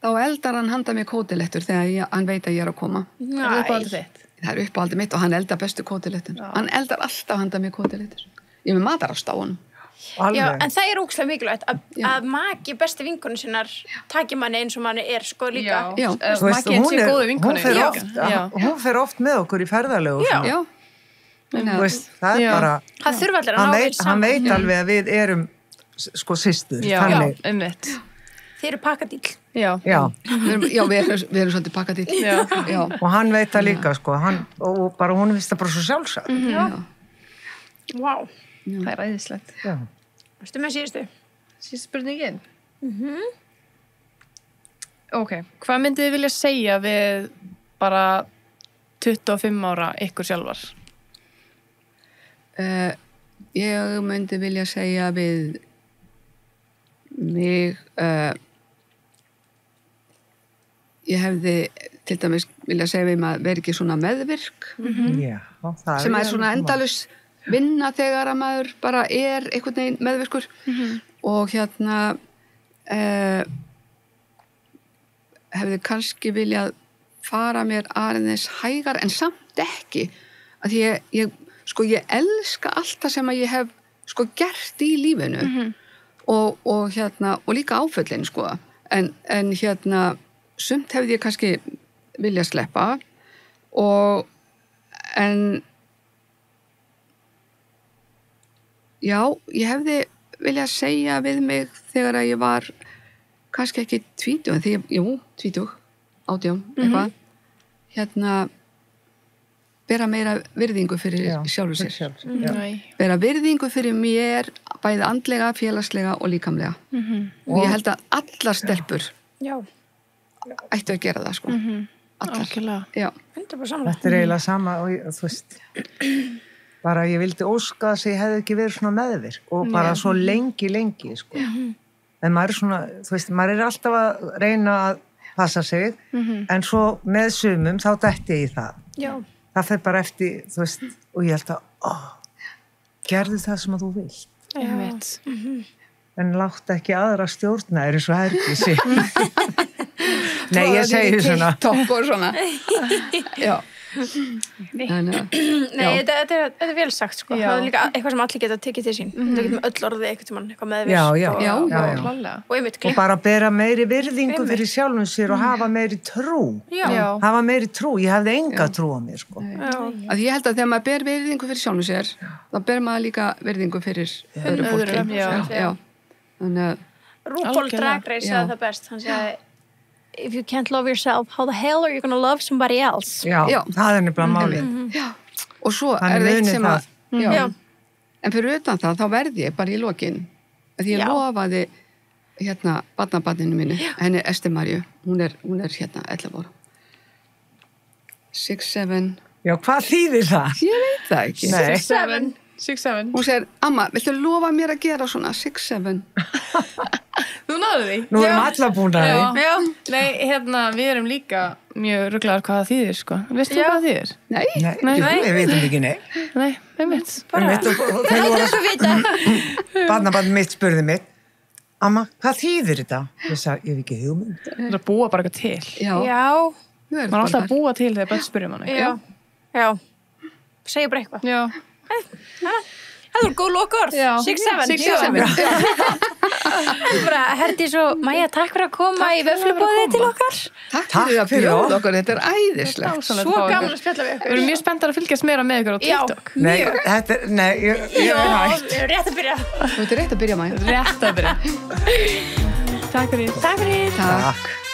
þá eldar hann handa mér kótilettur þegar hann veit að ég er að koma. Það er uppáhaldið mitt og hann eldar bestu kótilettur. Hann eldar alltaf handa mér kótilettur. Ég er með matarást á honum. Já, en það er ógeðslega mikilvægt að maki bestu vinkonu sinnar taki manni eins og manni er sko líka. Maki eins og góðu vinkonu. Hún fer oft með okkur í ferðalögu. Það er bara það þurfa allir að ná við saman. Hann veit alveg að við erum sko systur. Já, einmitt. Þeir eru pakkadíl. Við erum svolítið pakkadíl. Og hann veit það líka sko, og bara hún finnst það bara svo sjálfsagt. Vá. Það er æðislegt. Varstu með síðustu? Síðustu spurningin? Ok, hvað myndið þið vilja segja við bara 25 ára ykkur sjálfar? Ég myndi vilja segja við mig ég hefði til dæmis vilja segja við maður verið ekki svona meðvirk sem er svona endalaus vinna þegar að maður bara er einhvern veginn meðvirkur og hefði kannski viljað fara mér aðeins hægar en samt ekki að ég elska allt það sem að ég hef sko gert í lífinu og líka áföllin sko en sumt hefði ég kannski viljað sleppa en já, ég hefði viljað segja við mig þegar að ég var kannski ekki 20, en því, jú, 20, 18, eitthvað, bera meira virðingu fyrir sjálfur sér. Bera virðingu fyrir mér, bæði andlega, félagslega og líkamlega. Og ég held að allar stelpur ættu að gera það, sko. Allar. Já. Þetta eiginlega sama og þú veist, bara ég vildi óska þess að ég hefði ekki verið svona meðvirk og bara svo lengi, sko. En maður svona, þú veist, maður alltaf að reyna að passa sig, en svo með sumum þá dætti ég í það. Já. Það fer bara eftir, þú veist, og ég held að, gerðu það sem að þú vilt. Ég veit. En látt ekki aðra stjórna, svo hergísi. Nei, ég segi svona. Topp og svona. Já. Nei, þetta er vel sagt, sko. Það er líka eitthvað sem allir geta tekið til sín. Það getur með öll orðið eitthvað tímann, eitthvað meðvirk. Já. Og bara bera meiri virðingu fyrir sjálfum sér og hafa meiri trú. Hafa meiri trú. Ég hefði enga trú á mér, sko. Að ég held að þegar maður ber virðingu fyrir sjálfum sér, þá ber maður líka virðingu fyrir öðru fólki. Já. RuPaul Drag Race sagði það best. Hann sagði, if you can't love yourself, how the hell are you gonna love somebody else? Já, það er nefnilega málið. Og svo er það eitt sem að en fyrir utan það, þá verði ég bara í lokin að ég lofaði barnabarninu mínu, henni Ester Maríu, hún er 11 ára 6-7. Já, hvað þýðir það? Ég veit það ekki. 6-7. Hún segir, amma, viltu lofa mér að gera svona 6-7? Þú náðu því? Nú erum alla búin að því. Já. Nei, við erum líka mjög ruglaðar hvað það þýðir, sko. Veistu hvað það þýðir? Nei, við veitum ekki, nei. Nei, við veit. Það er eitthvað vita. Barnabarn mitt spurði mig, amma, hvað þýðir þetta? Ég sagði, ég hef ekki hugmynd. Það er að búa bara eitthvað til. Já. Man er alltaf að búa til þegar börn spyrja manni. Já. Segja bara eitthvað. Já. Það er góð lokaorð. 6-7. Bara, Herdís og Maja, takk fyrir að koma í vöflubóði til okkar. Takk fyrir að bjóða okkur, þetta er æðislegt. Svo gaman að spjalla við okkur. Við erum mjög spenntar að fylgjast meira með ykkur á TikTok. Nei, ég er hægt. Rétt að byrja. Þú ert rétt að byrja, Maja. Rétt að byrja. Takk fyrir. Takk.